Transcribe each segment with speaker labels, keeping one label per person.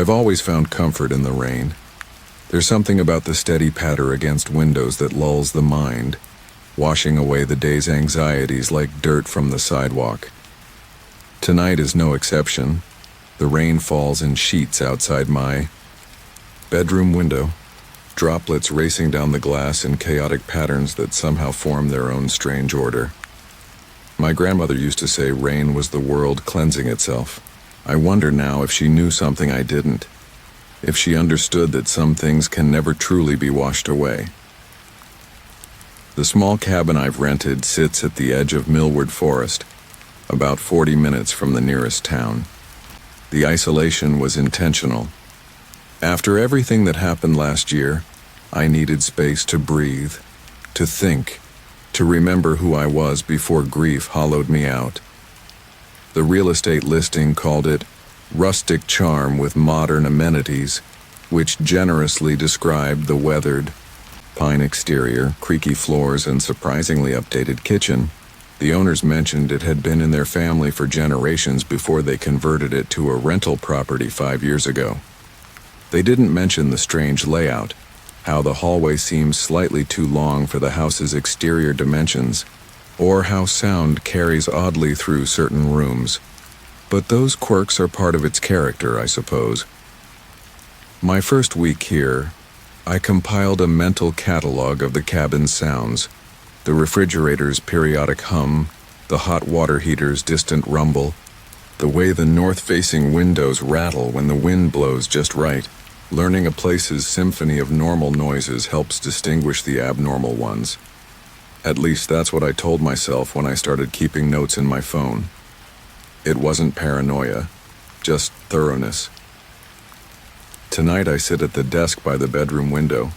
Speaker 1: I've always found comfort in the rain. There's something about the steady patter against windows that lulls the mind, washing away the day's anxieties like dirt from the sidewalk. Tonight is no exception. The rain falls in sheets outside my bedroom window, droplets racing down the glass in chaotic patterns that somehow form their own strange order. My grandmother used to say rain was the world cleansing itself. I wonder now if she knew something I didn't, if she understood that some things can never truly be washed away. The small cabin I've rented sits at the edge of Millward Forest, about 40 minutes from the nearest town. The isolation was intentional. After everything that happened last year, I needed space to breathe, to think, to remember who I was before grief hollowed me out. The real estate listing called it rustic charm with modern amenities, which generously described the weathered, pine exterior, creaky floors, and surprisingly updated kitchen. The owners mentioned it had been in their family for generations before they converted it to a rental property 5 years ago. They didn't mention the strange layout, how the hallway seems slightly too long for the house's exterior dimensions, or how sound carries oddly through certain rooms. But those quirks are part of its character, I suppose. My first week here, I compiled a mental catalog of the cabin's sounds, the refrigerator's periodic hum, the hot water heater's distant rumble, the way the north-facing windows rattle when the wind blows just right. Learning a place's symphony of normal noises helps distinguish the abnormal ones. At least that's what I told myself when I started keeping notes in my phone. It wasn't paranoia, just thoroughness. Tonight I sit at the desk by the bedroom window,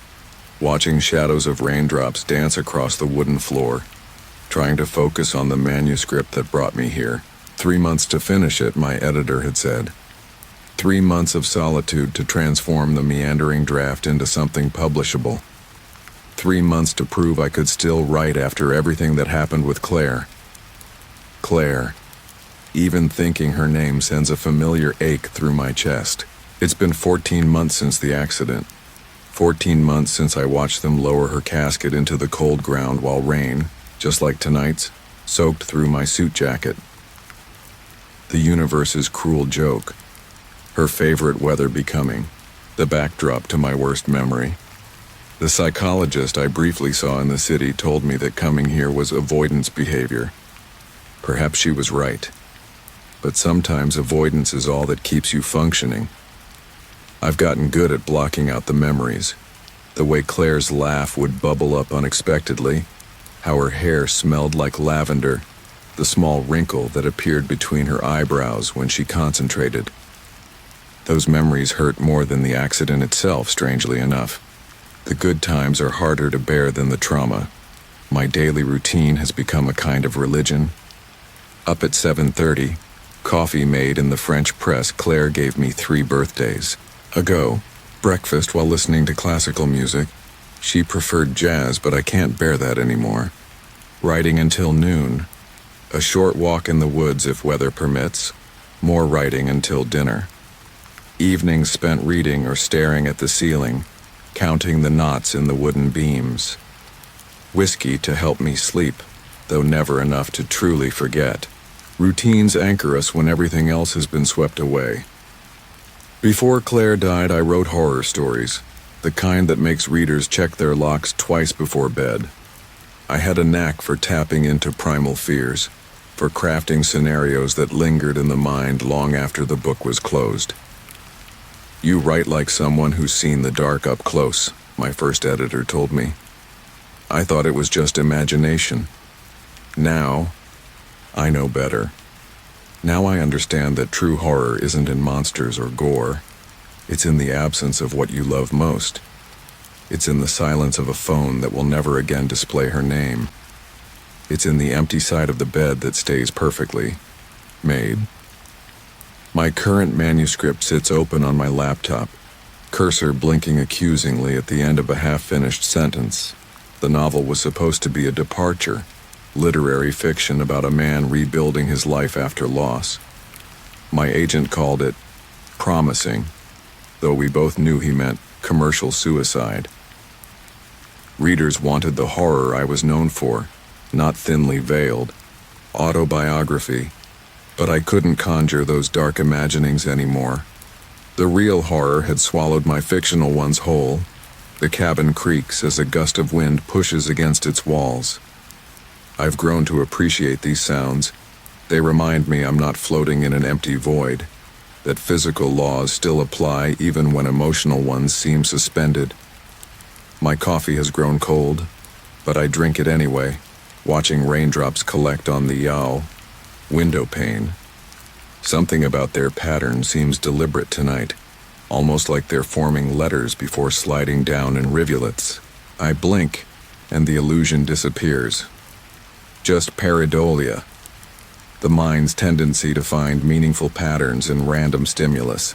Speaker 1: watching shadows of raindrops dance across the wooden floor, trying to focus on the manuscript that brought me here. 3 months to finish it, my editor had said. 3 months of solitude to transform the meandering draft into something publishable. 3 months to prove I could still write after everything that happened with Claire. Claire. Even thinking her name sends a familiar ache through my chest. It's been 14 months since the accident. 14 months since I watched them lower her casket into the cold ground while rain, just like tonight's, soaked through my suit jacket. The universe's cruel joke. Her favorite weather becoming the backdrop to my worst memory. The psychologist I briefly saw in the city told me that coming here was avoidance behavior. Perhaps she was right. But sometimes avoidance is all that keeps you functioning. I've gotten good at blocking out the memories. The way Claire's laugh would bubble up unexpectedly, how her hair smelled like lavender, the small wrinkle that appeared between her eyebrows when she concentrated. Those memories hurt more than the accident itself, strangely enough. The good times are harder to bear than the trauma. My daily routine has become a kind of religion. Up at 7:30, coffee made in the French press Claire gave me 3 birthdays ago. Breakfast while listening to classical music. She preferred jazz, but I can't bear that anymore. Writing until noon. A short walk in the woods if weather permits. More writing until dinner. Evenings spent reading or staring at the ceiling, counting the knots in the wooden beams. Whiskey to help me sleep, though never enough to truly forget. Routines anchor us when everything else has been swept away. Before Claire died, I wrote horror stories, the kind that makes readers check their locks twice before bed. I had a knack for tapping into primal fears, for crafting scenarios that lingered in the mind long after the book was closed. You write like someone who's seen the dark up close, my first editor told me. I thought it was just imagination. Now, I know better. Now I understand that true horror isn't in monsters or gore. It's in the absence of what you love most. It's in the silence of a phone that will never again display her name. It's in the empty side of the bed that stays perfectly made. My current manuscript sits open on my laptop, cursor blinking accusingly at the end of a half-finished sentence. The novel was supposed to be a departure, literary fiction about a man rebuilding his life after loss. My agent called it promising, though we both knew he meant commercial suicide. Readers wanted the horror I was known for, not thinly veiled, autobiography, but I couldn't conjure those dark imaginings anymore. The real horror had swallowed my fictional ones whole. The cabin creaks as a gust of wind pushes against its walls. I've grown to appreciate these sounds. They remind me I'm not floating in an empty void, that physical laws still apply even when emotional ones seem suspended. My coffee has grown cold, but I drink it anyway, watching raindrops collect on the window pane. Something about their pattern seems deliberate tonight, almost like they're forming letters before sliding down in rivulets. I blink, and the illusion disappears. Just pareidolia, the mind's tendency to find meaningful patterns in random stimulus.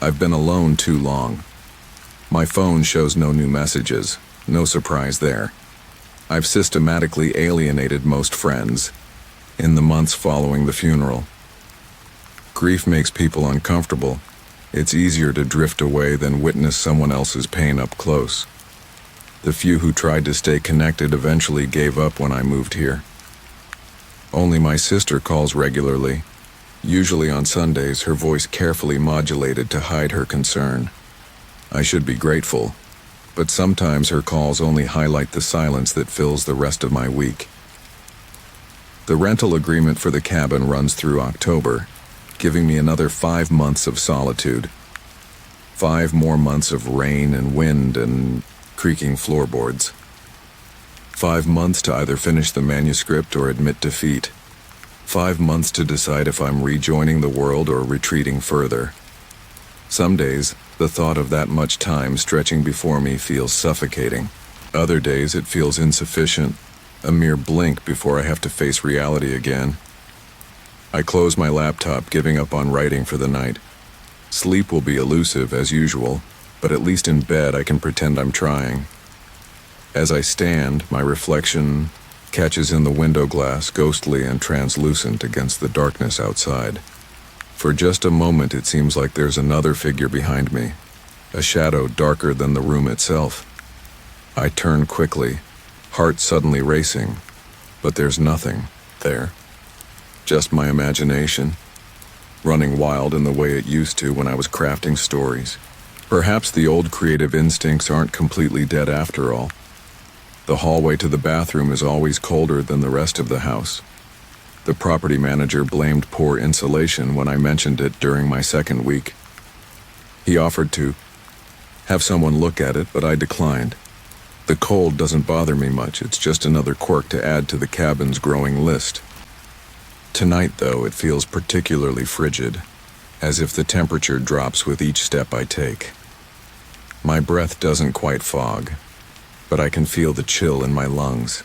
Speaker 1: I've been alone too long. My phone shows no new messages, no surprise there. I've systematically alienated most friends in the months following the funeral. Grief makes people uncomfortable. It's easier to drift away than witness someone else's pain up close. The few who tried to stay connected eventually gave up when I moved here. Only my sister calls regularly, usually on Sundays, her voice carefully modulated to hide her concern. I should be grateful, but sometimes her calls only highlight the silence that fills the rest of my week. The rental agreement for the cabin runs through October, giving me another 5 months of solitude. 5 more months of rain and wind and creaking floorboards. 5 months to either finish the manuscript or admit defeat. 5 months to decide if I'm rejoining the world or retreating further. Some days, the thought of that much time stretching before me feels suffocating. Other days it feels insufficient, a mere blink before I have to face reality again. I close my laptop, giving up on writing for the night. Sleep will be elusive as usual, but at least in bed I can pretend I'm trying. As I stand, my reflection catches in the window glass, ghostly and translucent against the darkness outside. For just a moment it seems like there's another figure behind me, a shadow darker than the room itself. I turn quickly, heart suddenly racing, but there's nothing there. Just my imagination, running wild in the way it used to when I was crafting stories. Perhaps the old creative instincts aren't completely dead after all. The hallway to the bathroom is always colder than the rest of the house. The property manager blamed poor insulation when I mentioned it during my second week. He offered to have someone look at it, but I declined. The cold doesn't bother me much, it's just another quirk to add to the cabin's growing list. Tonight, though, it feels particularly frigid, as if the temperature drops with each step I take. My breath doesn't quite fog, but I can feel the chill in my lungs.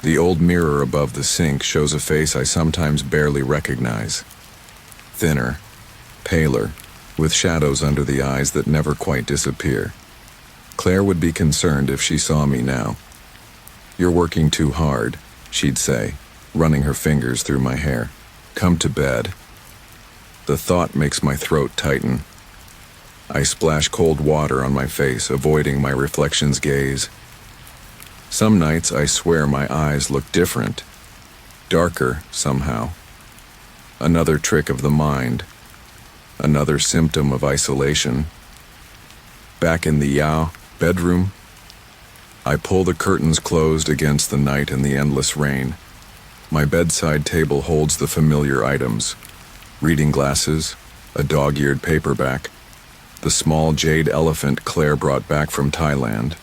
Speaker 1: The old mirror above the sink shows a face I sometimes barely recognize. Thinner, paler, with shadows under the eyes that never quite disappear. Claire would be concerned if she saw me now. "You're working too hard," she'd say, running her fingers through my hair. "Come to bed." The thought makes my throat tighten. I splash cold water on my face, avoiding my reflection's gaze. Some nights I swear my eyes look different, darker somehow. Another trick of the mind, another symptom of isolation. Back in the bedroom, I pull the curtains closed against the night and the endless rain. My bedside table holds the familiar items: reading glasses, a dog-eared paperback, the small jade elephant Claire brought back from Thailand,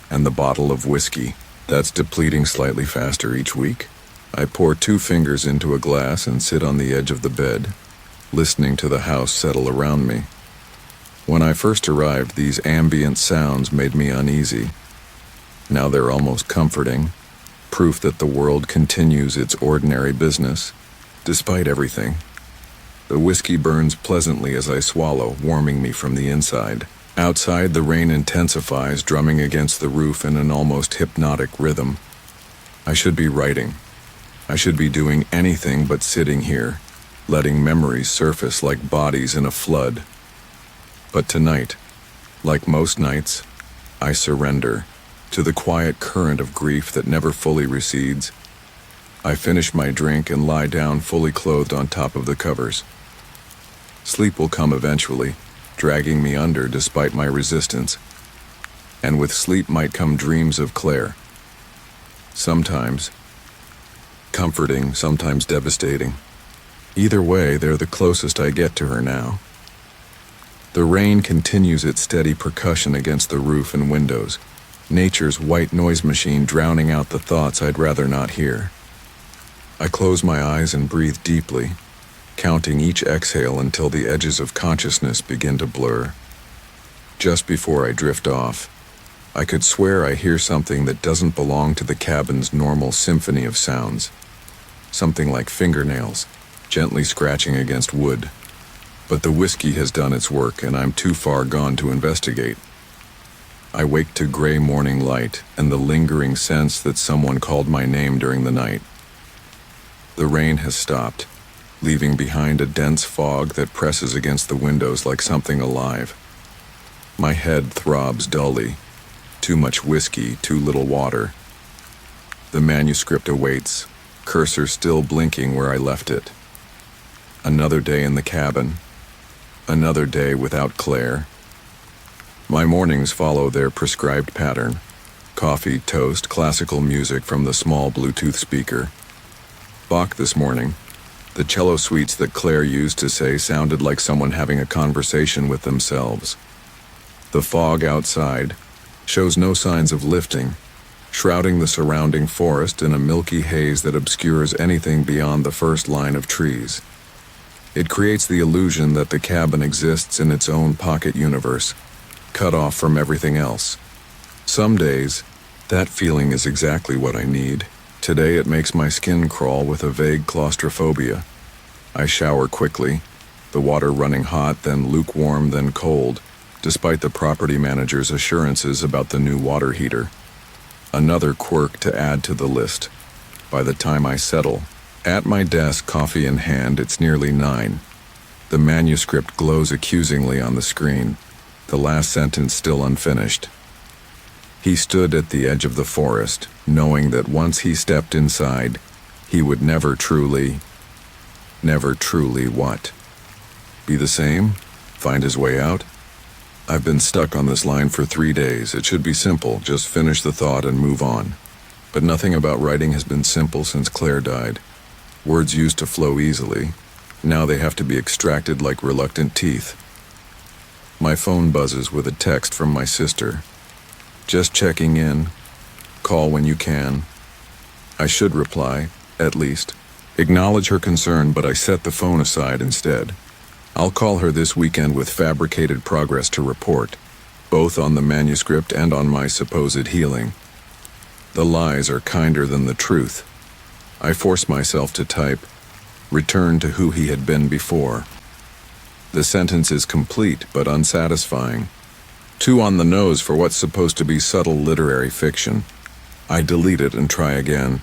Speaker 1: and the bottle of whiskey that's depleting slightly faster each week. I pour 2 fingers into a glass and sit on the edge of the bed, listening to the house settle around me. When I first arrived, these ambient sounds made me uneasy. Now they're almost comforting, proof that the world continues its ordinary business, despite everything. The whiskey burns pleasantly as I swallow, warming me from the inside. Outside, the rain intensifies, drumming against the roof in an almost hypnotic rhythm. I should be writing. I should be doing anything but sitting here, letting memories surface like bodies in a flood. But tonight, like most nights, I surrender to the quiet current of grief that never fully recedes. I finish my drink and lie down fully clothed on top of the covers. Sleep will come eventually, dragging me under despite my resistance. And with sleep might come dreams of Claire. Sometimes comforting, sometimes devastating. Either way, they're the closest I get to her now. The rain continues its steady percussion against the roof and windows, nature's white noise machine drowning out the thoughts I'd rather not hear. I close my eyes and breathe deeply, counting each exhale until the edges of consciousness begin to blur. Just before I drift off, I could swear I hear something that doesn't belong to the cabin's normal symphony of sounds. Something like fingernails, gently scratching against wood. But the whiskey has done its work and I'm too far gone to investigate. I wake to gray morning light and the lingering sense that someone called my name during the night. The rain has stopped, leaving behind a dense fog that presses against the windows like something alive. My head throbs dully. Too much whiskey, too little water. The manuscript awaits, cursor still blinking where I left it. Another day in the cabin. Another day without Claire. My mornings follow their prescribed pattern. Coffee, toast, classical music from the small Bluetooth speaker. Bach this morning. The cello suites that Claire used to say sounded like someone having a conversation with themselves. The fog outside shows no signs of lifting, shrouding the surrounding forest in a milky haze that obscures anything beyond the first line of trees. It creates the illusion that the cabin exists in its own pocket universe, cut off from everything else. Some days, that feeling is exactly what I need. Today it makes my skin crawl with a vague claustrophobia. I shower quickly, the water running hot, then lukewarm, then cold, despite the property manager's assurances about the new water heater. Another quirk to add to the list. By the time I settle, at my desk, coffee in hand, it's nearly 9. The manuscript glows accusingly on the screen, the last sentence still unfinished. He stood at the edge of the forest, knowing that once he stepped inside, he would never truly what? Be the same? Find his way out? I've been stuck on this line for 3 days. It should be simple, just finish the thought and move on. But nothing about writing has been simple since Claire died. Words used to flow easily. Now they have to be extracted like reluctant teeth. My phone buzzes with a text from my sister. Just checking in. Call when you can. I should reply, at least. Acknowledge her concern, but I set the phone aside instead. I'll call her this weekend with fabricated progress to report, both on the manuscript and on my supposed healing. The lies are kinder than the truth. I force myself to type, return to who he had been before. The sentence is complete but unsatisfying. Too on the nose for what's supposed to be subtle literary fiction. I delete it and try again.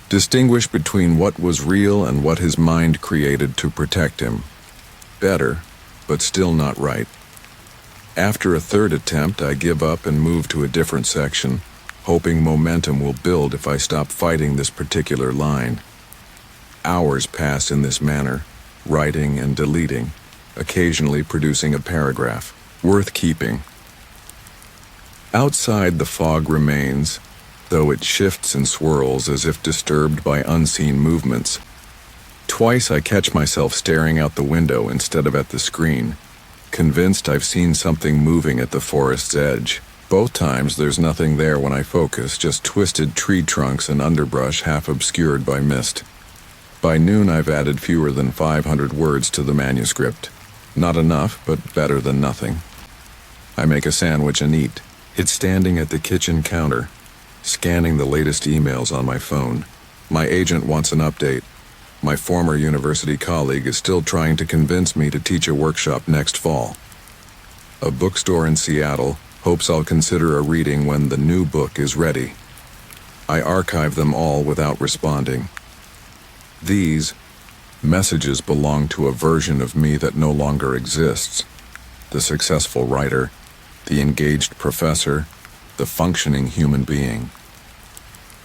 Speaker 1: Distinguish between what was real and what his mind created to protect him. Better, but still not right. After a third attempt, I give up and move to a different section, hoping momentum will build if I stop fighting this particular line. Hours pass in this manner, writing and deleting, occasionally producing a paragraph, worth keeping. Outside, the fog remains, though it shifts and swirls as if disturbed by unseen movements. Twice I catch myself staring out the window instead of at the screen, convinced I've seen something moving at the forest's edge. Both times there's nothing there when I focus, just twisted tree trunks and underbrush half obscured by mist. By noon I've added fewer than 500 words to the manuscript. Not enough, but better than nothing. I make a sandwich and eat. It's standing at the kitchen counter, scanning the latest emails on my phone. My agent wants an update. My former university colleague is still trying to convince me to teach a workshop next fall. A bookstore in Seattle hopes I'll consider a reading when the new book is ready. I archive them all without responding. These messages belong to a version of me that no longer exists. the successful writer, the engaged professor, the functioning human being.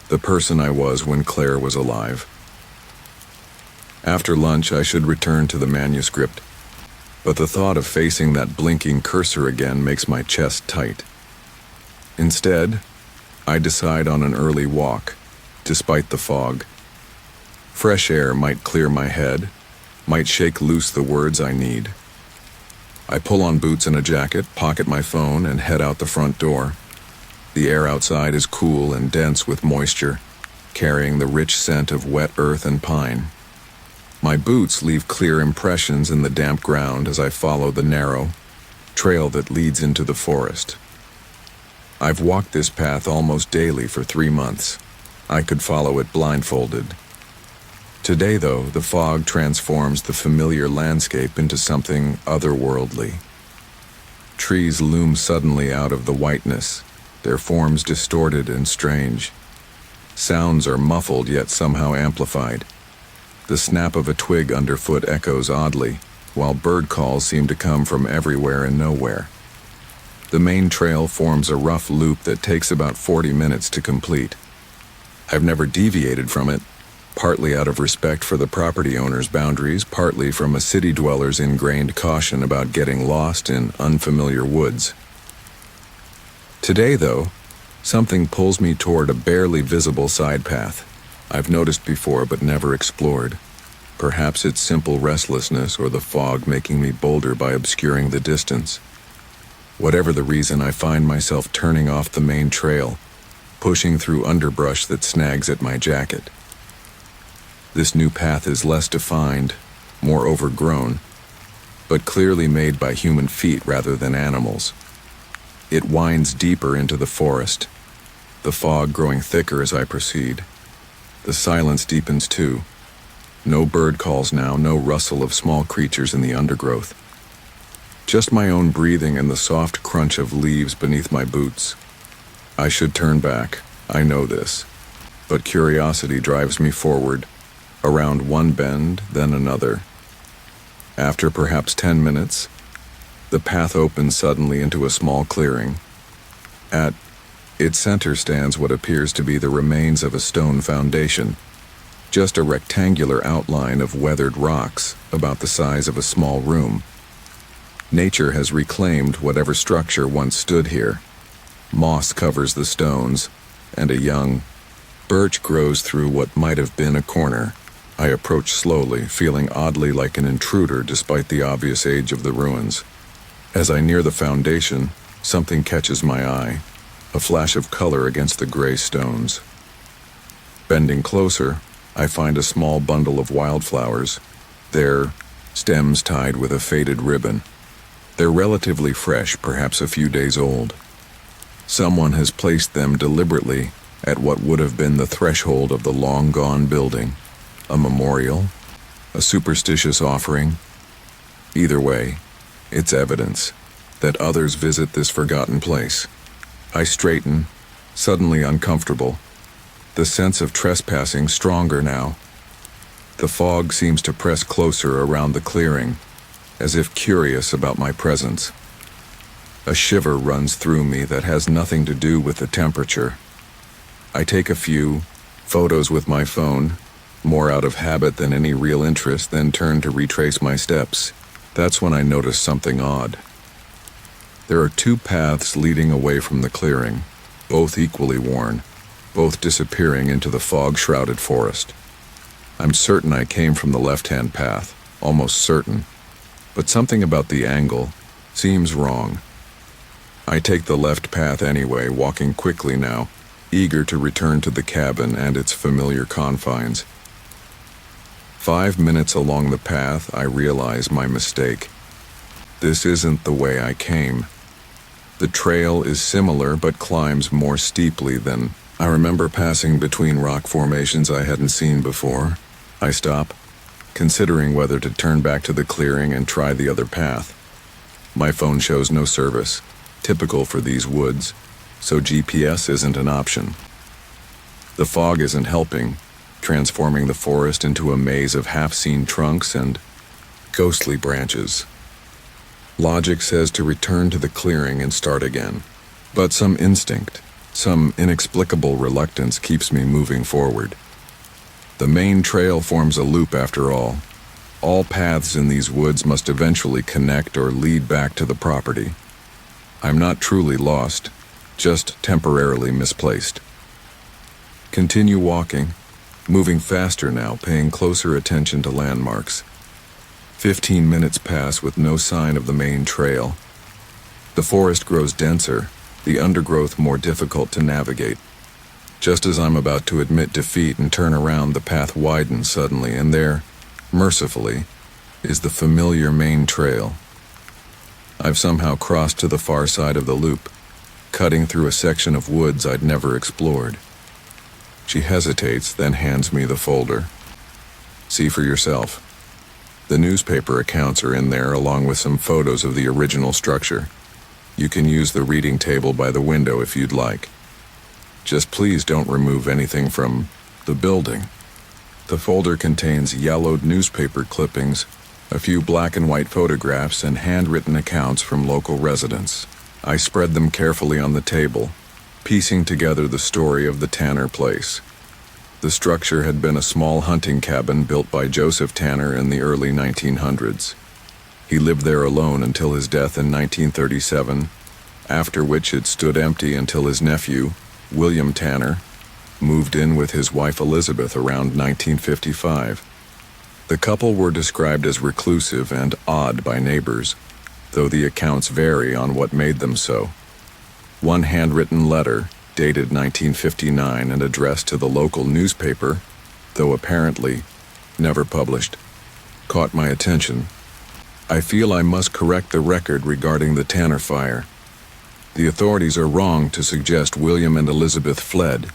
Speaker 1: The person I was when Claire was alive. After lunch, I should return to the manuscript, but the thought of facing that blinking cursor again makes my chest tight. Instead, I decide on an early walk, despite the fog. Fresh air might clear my head, might shake loose the words I need. I pull on boots and a jacket, pocket my phone, and head out the front door. The air outside is cool and dense with moisture, carrying the rich scent of wet earth and pine. My boots leave clear impressions in the damp ground as I follow the narrow trail that leads into the forest. I've walked this path almost daily for 3 months. I could follow it blindfolded. Today, though, the fog transforms the familiar landscape into something otherworldly. Trees loom suddenly out of the whiteness, their forms distorted and strange. Sounds are muffled yet somehow amplified. The snap of a twig underfoot echoes oddly, while bird calls seem to come from everywhere and nowhere. The main trail forms a rough loop that takes about 40 minutes to complete. I've never deviated from it, partly out of respect for the property owner's boundaries, partly from a city dweller's ingrained caution about getting lost in unfamiliar woods. Today, though, something pulls me toward a barely visible side path I've noticed before but never explored. Perhaps it's simple restlessness or the fog making me bolder by obscuring the distance. Whatever the reason, I find myself turning off the main trail, pushing through underbrush that snags at my jacket. This new path is less defined, more overgrown, but clearly made by human feet rather than animals. It winds deeper into the forest, the fog growing thicker as I proceed. The silence deepens too. No bird calls now, no rustle of small creatures in the undergrowth. Just my own breathing and the soft crunch of leaves beneath my boots. I should turn back, I know this, but curiosity drives me forward, around one bend, then another. After perhaps 10 minutes, the path opens suddenly into a small clearing. At its center stands what appears to be the remains of a stone foundation, just a rectangular outline of weathered rocks about the size of a small room. Nature has reclaimed whatever structure once stood here. Moss covers the stones, and a young birch grows through what might have been a corner. I approach slowly, feeling oddly like an intruder despite the obvious age of the ruins. As I near the foundation, something catches my eye, a flash of color against the gray stones. Bending closer, I find a small bundle of wildflowers, their stems tied with a faded ribbon. They're relatively fresh, perhaps a few days old. Someone has placed them deliberately at what would have been the threshold of the long-gone building. A memorial? A superstitious offering? Either way, it's evidence that others visit this forgotten place. I straighten, suddenly uncomfortable, the sense of trespassing stronger now. The fog seems to press closer around the clearing, as if curious about my presence. A shiver runs through me that has nothing to do with the temperature. I take a few photos with my phone, more out of habit than any real interest, then turn to retrace my steps. That's when I notice something odd. There are 2 paths leading away from the clearing, both equally worn, both disappearing into the fog-shrouded forest. I'm certain I came from the left-hand path, almost certain, but something about the angle seems wrong. I take the left path anyway, walking quickly now, eager to return to the cabin and its familiar confines. 5 minutes along the path, I realize my mistake. This isn't the way I came. The trail is similar but climbs more steeply than I remember, passing between rock formations I hadn't seen before. I stop, considering whether to turn back to the clearing and try the other path. My phone shows no service, typical for these woods, so GPS isn't an option. The fog isn't helping, transforming the forest into a maze of half-seen trunks and ghostly branches. Logic says to return to the clearing and start again. But some instinct, some inexplicable reluctance keeps me moving forward. The main trail forms a loop after all. All paths in these woods must eventually connect or lead back to the property. I'm not truly lost, just temporarily misplaced. Continue walking, moving faster now, paying closer attention to landmarks. 15 minutes pass with no sign of the main trail. The forest grows denser, the undergrowth more difficult to navigate. Just as I'm about to admit defeat and turn around, the path widens suddenly, and there, mercifully, is the familiar main trail. I've somehow crossed to the far side of the loop, cutting through a section of woods I'd never explored. She hesitates, then hands me the folder. See for yourself. The newspaper accounts are in there, along with some photos of the original structure. You can use the reading table by the window if you'd like. Just please don't remove anything from the building. The folder contains yellowed newspaper clippings, a few black and white photographs, and handwritten accounts from local residents. I spread them carefully on the table, piecing together the story of the Tanner place. The structure had been a small hunting cabin built by Joseph Tanner in the early 1900s. He lived there alone until his death in 1937, after which it stood empty until his nephew, William Tanner, moved in with his wife Elizabeth around 1955. The couple were described as reclusive and odd by neighbors, though the accounts vary on what made them so. One handwritten letter, dated 1959 and addressed to the local newspaper, though apparently never published, caught my attention. I feel I must correct the record regarding the Tanner fire. The authorities are wrong to suggest William and Elizabeth fled.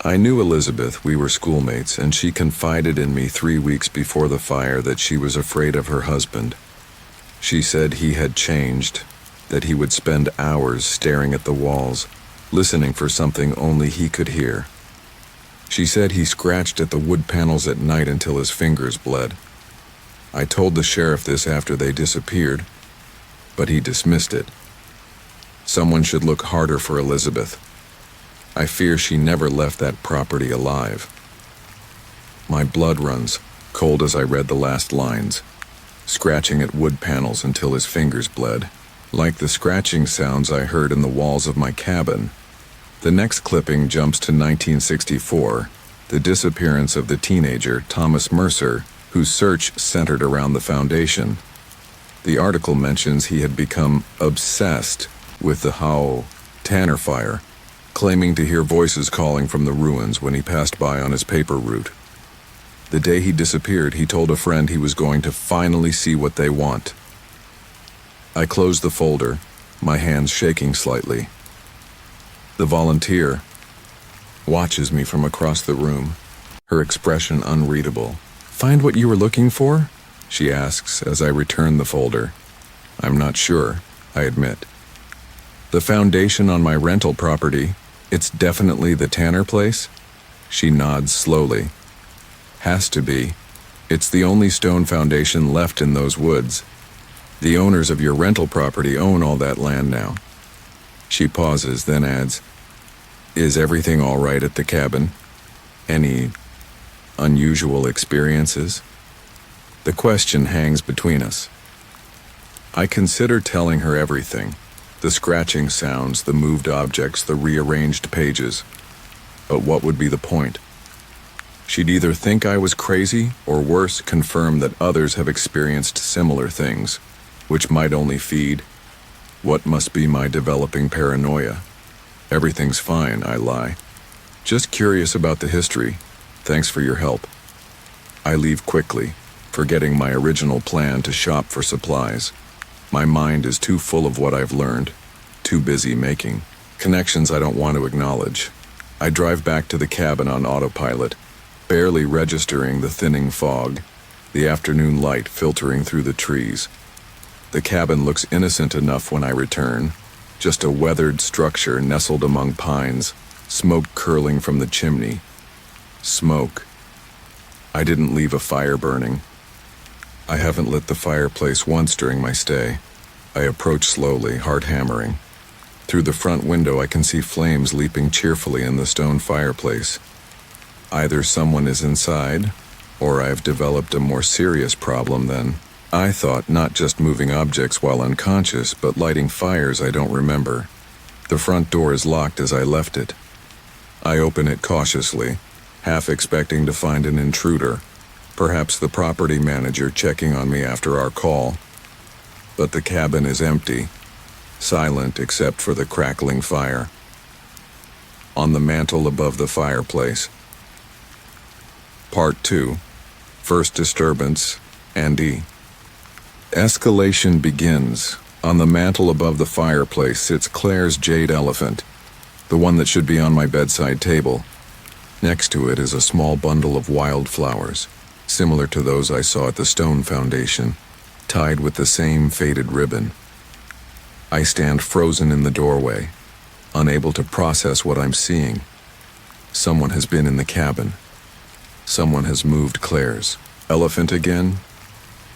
Speaker 1: I knew Elizabeth, we were schoolmates, and she confided in me 3 weeks before the fire that she was afraid of her husband. She said he had changed, that he would spend hours staring at the walls, listening for something only he could hear. She said he scratched at the wood panels at night until his fingers bled. I told the sheriff this after they disappeared, but he dismissed it. Someone should look harder for Elizabeth. I fear she never left that property alive. My blood runs cold as I read the last lines, scratching at wood panels until his fingers bled, like the scratching sounds I heard in the walls of my cabin. The next clipping jumps to 1964, the disappearance of the teenager Thomas Mercer, whose search centered around the foundation. The article mentions he had become obsessed with the Tanner fire, claiming to hear voices calling from the ruins when he passed by on his paper route. The day he disappeared, he told a friend he was going to finally see what they want. I closed the folder, my hands shaking slightly. The volunteer watches me from across the room, her expression unreadable. "Find what you were looking for?" she asks as I return the folder. "I'm not sure," I admit. "The foundation on my rental property, it's definitely the Tanner place?" She nods slowly. "Has to be. It's the only stone foundation left in those woods. The owners of your rental property own all that land now." She pauses, then adds, "Is everything all right at the cabin? Any unusual experiences?" The question hangs between us. I consider telling her everything, the scratching sounds, the moved objects, the rearranged pages. But what would be the point? She'd either think I was crazy, or worse, confirm that others have experienced similar things, which might only feed what must be my developing paranoia. "Everything's fine," I lie. "Just curious about the history. Thanks for your help." I leave quickly, forgetting my original plan to shop for supplies. My mind is too full of what I've learned, too busy making connections I don't want to acknowledge. I drive back to the cabin on autopilot, barely registering the thinning fog, the afternoon light filtering through the trees. The cabin looks innocent enough when I return, just a weathered structure nestled among pines, smoke curling from the chimney. Smoke. I didn't leave a fire burning. I haven't lit the fireplace once during my stay. I approach slowly, heart hammering. Through the front window, I can see flames leaping cheerfully in the stone fireplace. Either someone is inside, or I have developed a more serious problem than I thought, not just moving objects while unconscious, but lighting fires I don't remember. The front door is locked as I left it. I open it cautiously, half expecting to find an intruder, perhaps the property manager checking on me after our call. But the cabin is empty, silent except for the crackling fire. On the mantel above the fireplace. Part 2. First disturbance, Andy. Escalation begins. On the mantel above the fireplace sits Claire's jade elephant, the one that should be on my bedside table. Next to it is a small bundle of wildflowers, similar to those I saw at the stone foundation, tied with the same faded ribbon. I stand frozen in the doorway, unable to process what I'm seeing. Someone has been in the cabin. Someone has moved Claire's elephant again,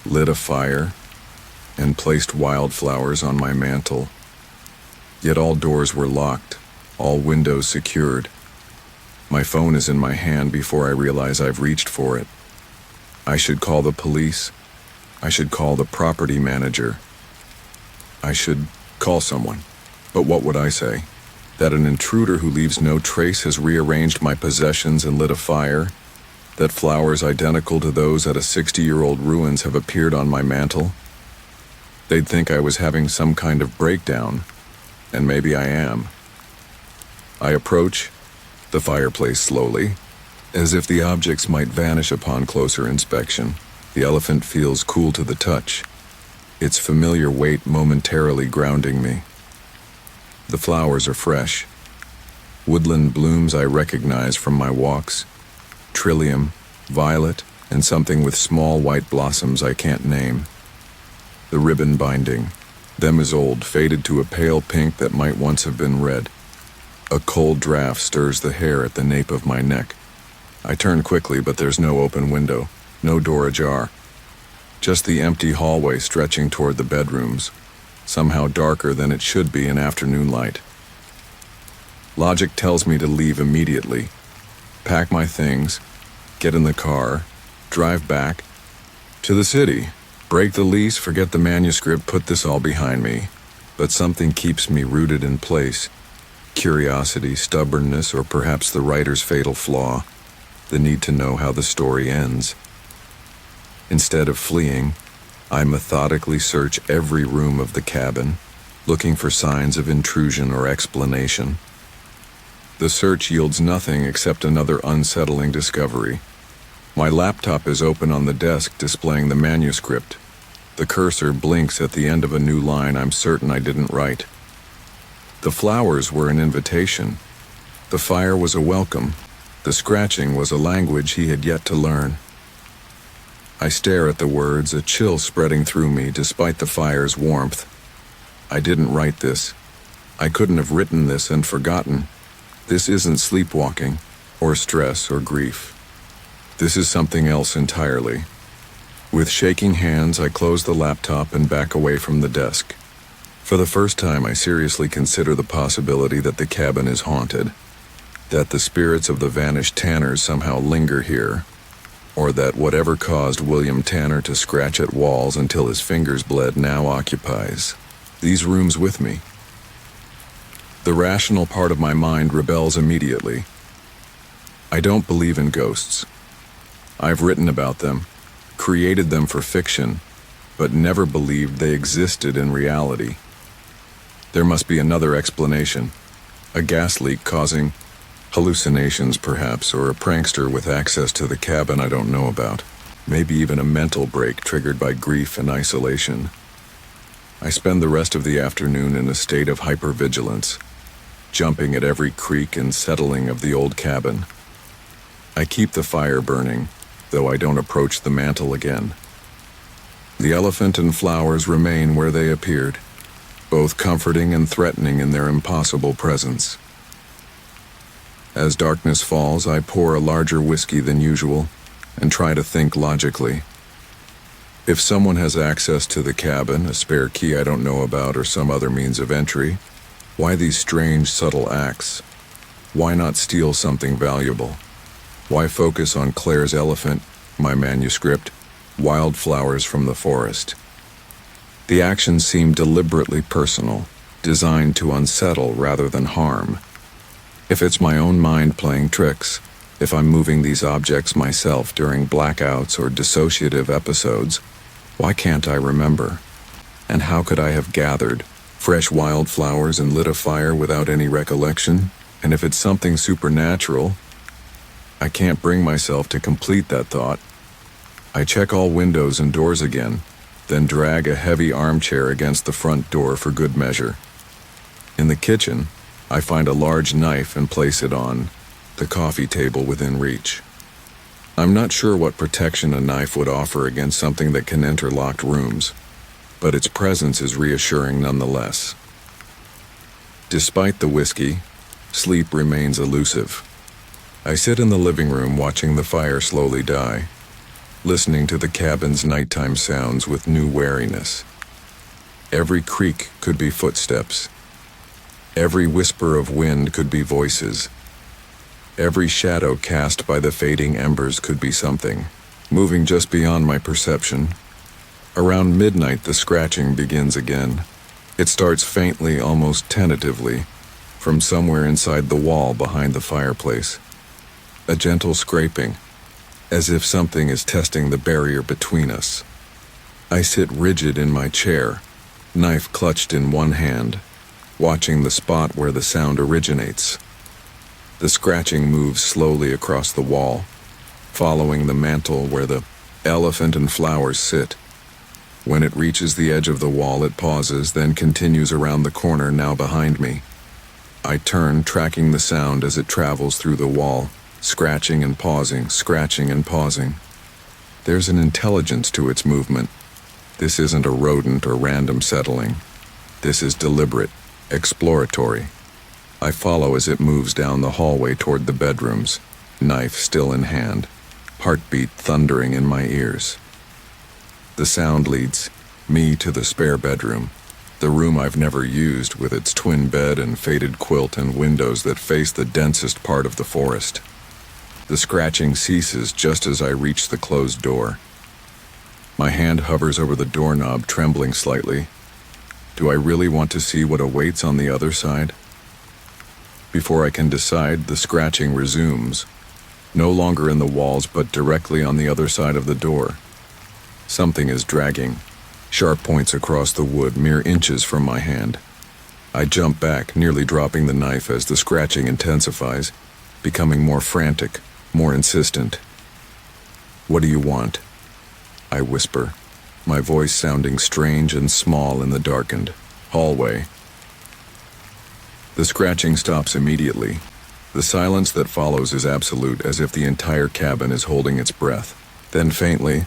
Speaker 1: lit a fire, and placed wildflowers on my mantel. Yet all doors were locked, all windows secured. My phone is in my hand before I realize I've reached for it. I should call the police. I should call the property manager. I should call someone. But what would I say? That an intruder who leaves no trace has rearranged my possessions and lit a fire? That flowers identical to those at a 60-year-old ruins have appeared on my mantel? They'd think I was having some kind of breakdown, and maybe I am. I approach the fireplace slowly, as if the objects might vanish upon closer inspection. The elephant feels cool to the touch, its familiar weight momentarily grounding me. The flowers are fresh. Woodland blooms I recognize from my walks. Trillium, violet, and something with small white blossoms I can't name. The ribbon binding, them is old, faded to a pale pink that might once have been red. A cold draft stirs the hair at the nape of my neck. I turn quickly, but there's no open window, no door ajar. Just the empty hallway stretching toward the bedrooms, somehow darker than it should be in afternoon light. Logic tells me to leave immediately, pack my things, get in the car, drive back to the city, break the lease, forget the manuscript, put this all behind me. But something keeps me rooted in place. Curiosity, stubbornness, or perhaps the writer's fatal flaw, the need to know how the story ends. Instead of fleeing, I methodically search every room of the cabin, looking for signs of intrusion or explanation. The search yields nothing except another unsettling discovery. My laptop is open on the desk, displaying the manuscript. The cursor blinks at the end of a new line I'm certain I didn't write. The flowers were an invitation. The fire was a welcome. The scratching was a language he had yet to learn. I stare at the words, a chill spreading through me despite the fire's warmth. I didn't write this. I couldn't have written this and forgotten. This isn't sleepwalking, or stress, or grief. This is something else entirely. With shaking hands, I close the laptop and back away from the desk. For the first time, I seriously consider the possibility that the cabin is haunted, that the spirits of the vanished Tanners somehow linger here, or that whatever caused William Tanner to scratch at walls until his fingers bled now occupies these rooms with me. The rational part of my mind rebels immediately. I don't believe in ghosts. I've written about them, created them for fiction, but never believed they existed in reality. There must be another explanation. A gas leak causing hallucinations, perhaps, or a prankster with access to the cabin I don't know about. Maybe even a mental break triggered by grief and isolation. I spend the rest of the afternoon in a state of hypervigilance, jumping at every creak and settling of the old cabin. I keep the fire burning, though I don't approach the mantel again. The elephant and flowers remain where they appeared, both comforting and threatening in their impossible presence. As darkness falls, I pour a larger whiskey than usual and try to think logically. If someone has access to the cabin, a spare key I don't know about, or some other means of entry, why these strange, subtle acts? Why not steal something valuable? Why focus on Claire's elephant, my manuscript, wildflowers from the forest? The actions seem deliberately personal, designed to unsettle rather than harm. If it's my own mind playing tricks, if I'm moving these objects myself during blackouts or dissociative episodes, why can't I remember? And how could I have gathered fresh wildflowers and lit a fire without any recollection? And if it's something supernatural, I can't bring myself to complete that thought. I check all windows and doors again, then drag a heavy armchair against the front door for good measure. In the kitchen, I find a large knife and place it on the coffee table within reach. I'm not sure what protection a knife would offer against something that can enter locked rooms, but its presence is reassuring nonetheless. Despite the whiskey, sleep remains elusive. I sit in the living room watching the fire slowly die, listening to the cabin's nighttime sounds with new wariness. Every creak could be footsteps. Every whisper of wind could be voices. Every shadow cast by the fading embers could be something, moving just beyond my perception. Around midnight, the scratching begins again. It starts faintly, almost tentatively, from somewhere inside the wall behind the fireplace. A gentle scraping, as if something is testing the barrier between us. I sit rigid in my chair, knife clutched in one hand, watching the spot where the sound originates. The scratching moves slowly across the wall, following the mantel where the elephant and flowers sit. When it reaches the edge of the wall, it pauses, then continues around the corner now behind me. I turn, tracking the sound as it travels through the wall, scratching and pausing, scratching and pausing. There's an intelligence to its movement. This isn't a rodent or random settling. This is deliberate, exploratory. I follow as it moves down the hallway toward the bedrooms, knife still in hand, heartbeat thundering in my ears. The sound leads me to the spare bedroom, the room I've never used, with its twin bed and faded quilt and windows that face the densest part of the forest. The scratching ceases just as I reach the closed door. My hand hovers over the doorknob, trembling slightly. Do I really want to see what awaits on the other side? Before I can decide, the scratching resumes, no longer in the walls but directly on the other side of the door. Something is dragging, sharp points across the wood, mere inches from my hand. I jump back, nearly dropping the knife as the scratching intensifies, becoming more frantic, more insistent. "What do you want?" I whisper, my voice sounding strange and small in the darkened hallway. The scratching stops immediately. The silence that follows is absolute, as if the entire cabin is holding its breath. Then faintly,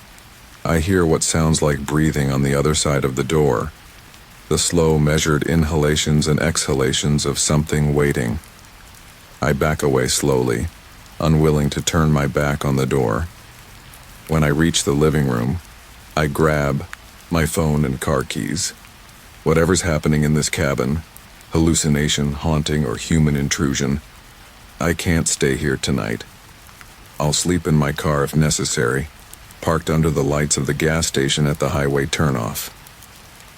Speaker 1: I hear what sounds like breathing on the other side of the door, the slow, measured inhalations and exhalations of something waiting. I back away slowly, unwilling to turn my back on the door. When I reach the living room, I grab my phone and car keys. Whatever's happening in this cabin, hallucination, haunting, or human intrusion, I can't stay here tonight. I'll sleep in my car if necessary, parked under the lights of the gas station at the highway turnoff.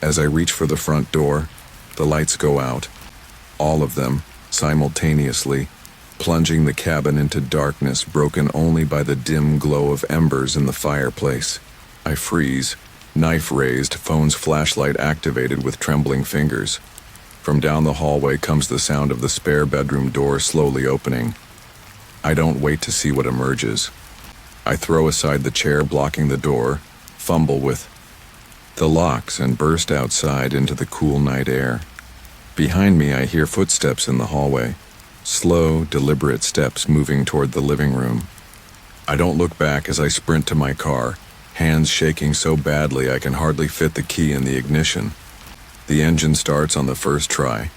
Speaker 1: As I reach for the front door, the lights go out, all of them, simultaneously, plunging the cabin into darkness broken only by the dim glow of embers in the fireplace. I freeze, knife raised, phone's flashlight activated with trembling fingers. From down the hallway comes the sound of the spare bedroom door slowly opening. I don't wait to see what emerges. I throw aside the chair blocking the door, fumble with the locks, and burst outside into the cool night air. Behind me, I hear footsteps in the hallway, slow, deliberate steps moving toward the living room. I don't look back as I sprint to my car, hands shaking so badly I can hardly fit the key in the ignition. The engine starts on the first try,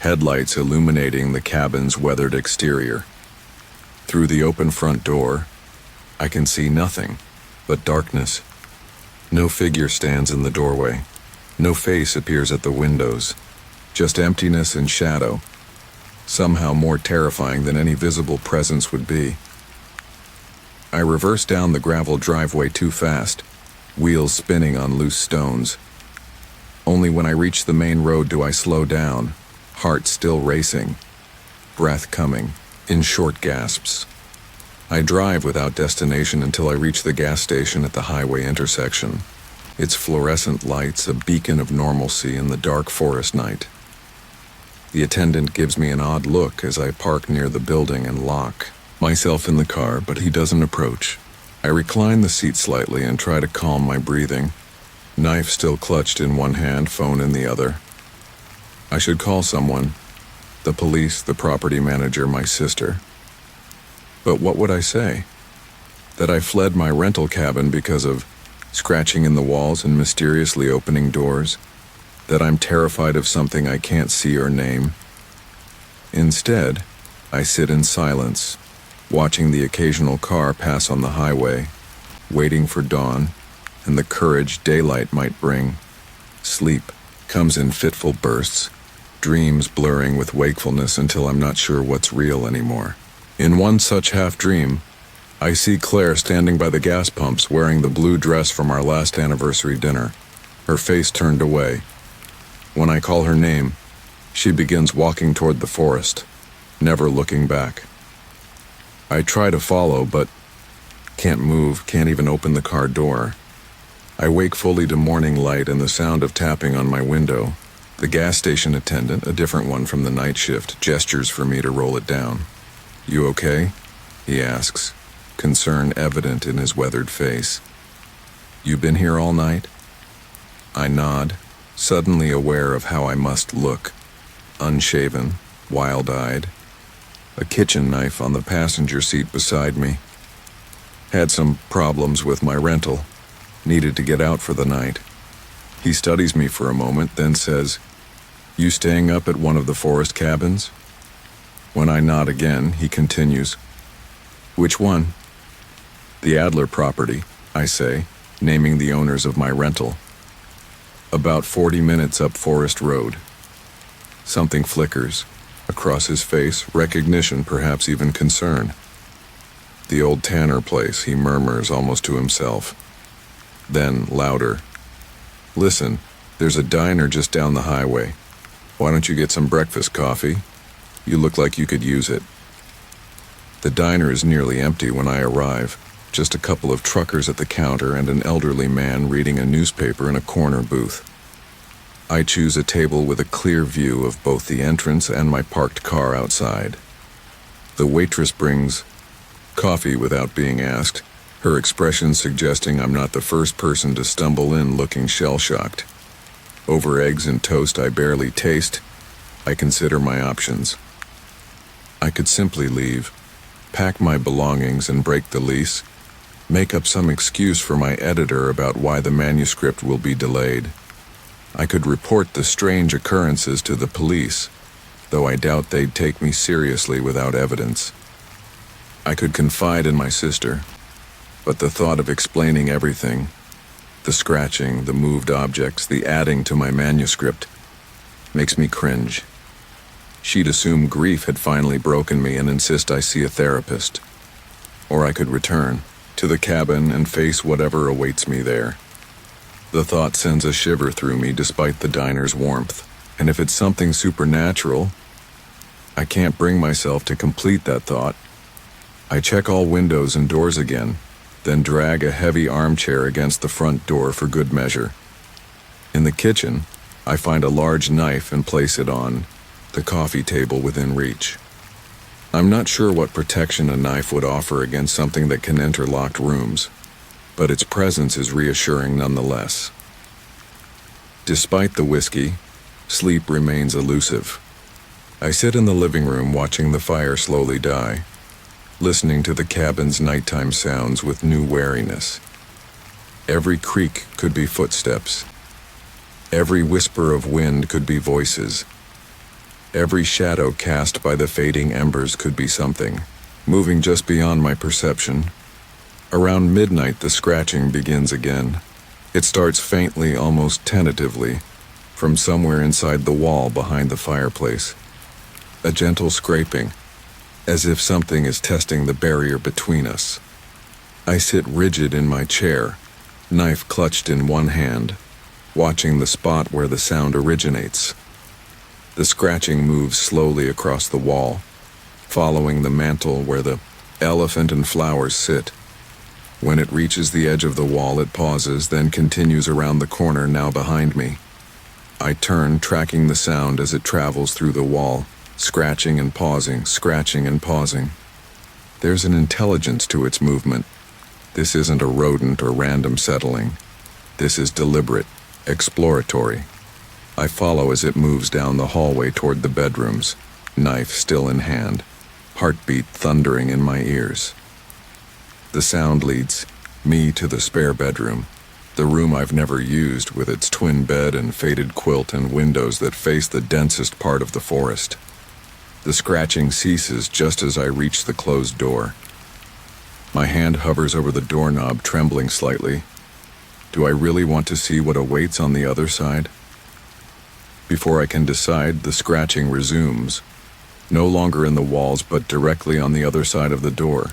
Speaker 1: headlights illuminating the cabin's weathered exterior. Through the open front door, I can see nothing but darkness. No figure stands in the doorway. No face appears at the windows. Just emptiness and shadow, somehow more terrifying than any visible presence would be. I reverse down the gravel driveway too fast, wheels spinning on loose stones. Only when I reach the main road do I slow down, heart still racing, breath coming in short gasps. I drive without destination until I reach the gas station at the highway intersection. Its fluorescent lights a beacon of normalcy in the dark forest night. The attendant gives me an odd look as I park near the building and lock myself in the car, but he doesn't approach. I recline the seat slightly and try to calm my breathing, knife still clutched in one hand, phone in the other. I should call someone, the police, the property manager, my sister. But what would I say? That I fled my rental cabin because of scratching in the walls and mysteriously opening doors? That I'm terrified of something I can't see or name? Instead, I sit in silence, watching the occasional car pass on the highway, waiting for dawn and the courage daylight might bring. Sleep comes in fitful bursts, dreams blurring with wakefulness until I'm not sure what's real anymore. In one such half-dream, I see Claire standing by the gas pumps wearing the blue dress from our last anniversary dinner, her face turned away. When I call her name, she begins walking toward the forest, never looking back. I try to follow, but can't move, can't even open the car door. I wake fully to morning light and the sound of tapping on my window. The gas station attendant, a different one from the night shift, gestures for me to roll it down. "You okay?" he asks, concern evident in his weathered face. "You been here all night?" I nod, suddenly aware of how I must look. Unshaven, wild-eyed. A kitchen knife on the passenger seat beside me. Had some problems with my rental. Needed to get out for the night. He studies me for a moment, then says, "You staying up at one of the forest cabins?" When I nod again, he continues, "Which one?" "The Adler property," I say, naming the owners of my rental. "About 40 minutes up Forest Road." Something flickers. Across his face, recognition, perhaps even concern. "The old Tanner place," he murmurs almost to himself. Then, louder, "Listen, there's a diner just down the highway. Why don't you get some breakfast coffee? You look like you could use it." The diner is nearly empty when I arrive. Just a couple of truckers at the counter and an elderly man reading a newspaper in a corner booth. I choose a table with a clear view of both the entrance and my parked car outside. The waitress brings coffee without being asked, her expression suggesting I'm not the first person to stumble in looking shell-shocked. Over eggs and toast I barely taste, I consider my options. I could simply leave, pack my belongings and break the lease, make up some excuse for my editor about why the manuscript will be delayed. I could report the strange occurrences to the police, though I doubt they'd take me seriously without evidence. I could confide in my sister, but the thought of explaining everything, the scratching, the moved objects, the adding to my manuscript, makes me cringe. She'd assume grief had finally broken me and insist I see a therapist. Or I could return to the cabin and face whatever awaits me there. The thought sends a shiver through me despite the diner's warmth, and if it's something supernatural, I can't bring myself to complete that thought. I check all windows and doors again, then drag a heavy armchair against the front door for good measure. In the kitchen, I find a large knife and place it on the coffee table within reach. I'm not sure what protection a knife would offer against something that can enter locked rooms, but its presence is reassuring nonetheless. Despite the whiskey, sleep remains elusive. I sit in the living room watching the fire slowly die, listening to the cabin's nighttime sounds with new wariness. Every creak could be footsteps. Every whisper of wind could be voices. Every shadow cast by the fading embers could be something, moving just beyond my perception. Around midnight, the scratching begins again. It starts faintly, almost tentatively, from somewhere inside the wall behind the fireplace. A gentle scraping, as if something is testing the barrier between us. I sit rigid in my chair, knife clutched in one hand, watching the spot where the sound originates. The scratching moves slowly across the wall, following the mantel where the elephant and flowers sit. When it reaches the edge of the wall, it pauses, then continues around the corner now behind me. I turn, tracking the sound as it travels through the wall, scratching and pausing, scratching and pausing. There's an intelligence to its movement. This isn't a rodent or random settling. This is deliberate, exploratory. I follow as it moves down the hallway toward the bedrooms, knife still in hand, heartbeat thundering in my ears. The sound leads me to the spare bedroom, the room I've never used, with its twin bed and faded quilt and windows that face the densest part of the forest. The scratching ceases just as I reach the closed door. My hand hovers over the doorknob, trembling slightly. Do I really want to see what awaits on the other side? Before I can decide, the scratching resumes, no longer in the walls but directly on the other side of the door.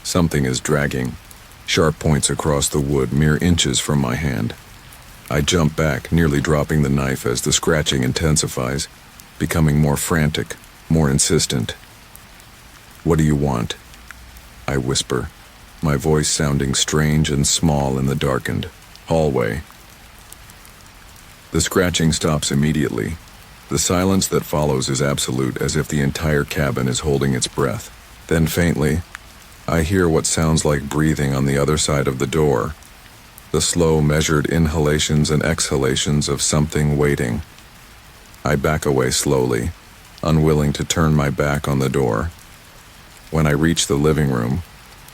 Speaker 1: Something is dragging, sharp points across the wood, mere inches from my hand. I jump back, nearly dropping the knife as the scratching intensifies, becoming more frantic, more insistent. "What do you want?" I whisper, my voice sounding strange and small in the darkened hallway. The scratching stops immediately. The silence that follows is absolute, as if the entire cabin is holding its breath. Then faintly, I hear what sounds like breathing on the other side of the door, the slow, measured inhalations and exhalations of something waiting. I back away slowly, unwilling to turn my back on the door. When I reach the living room,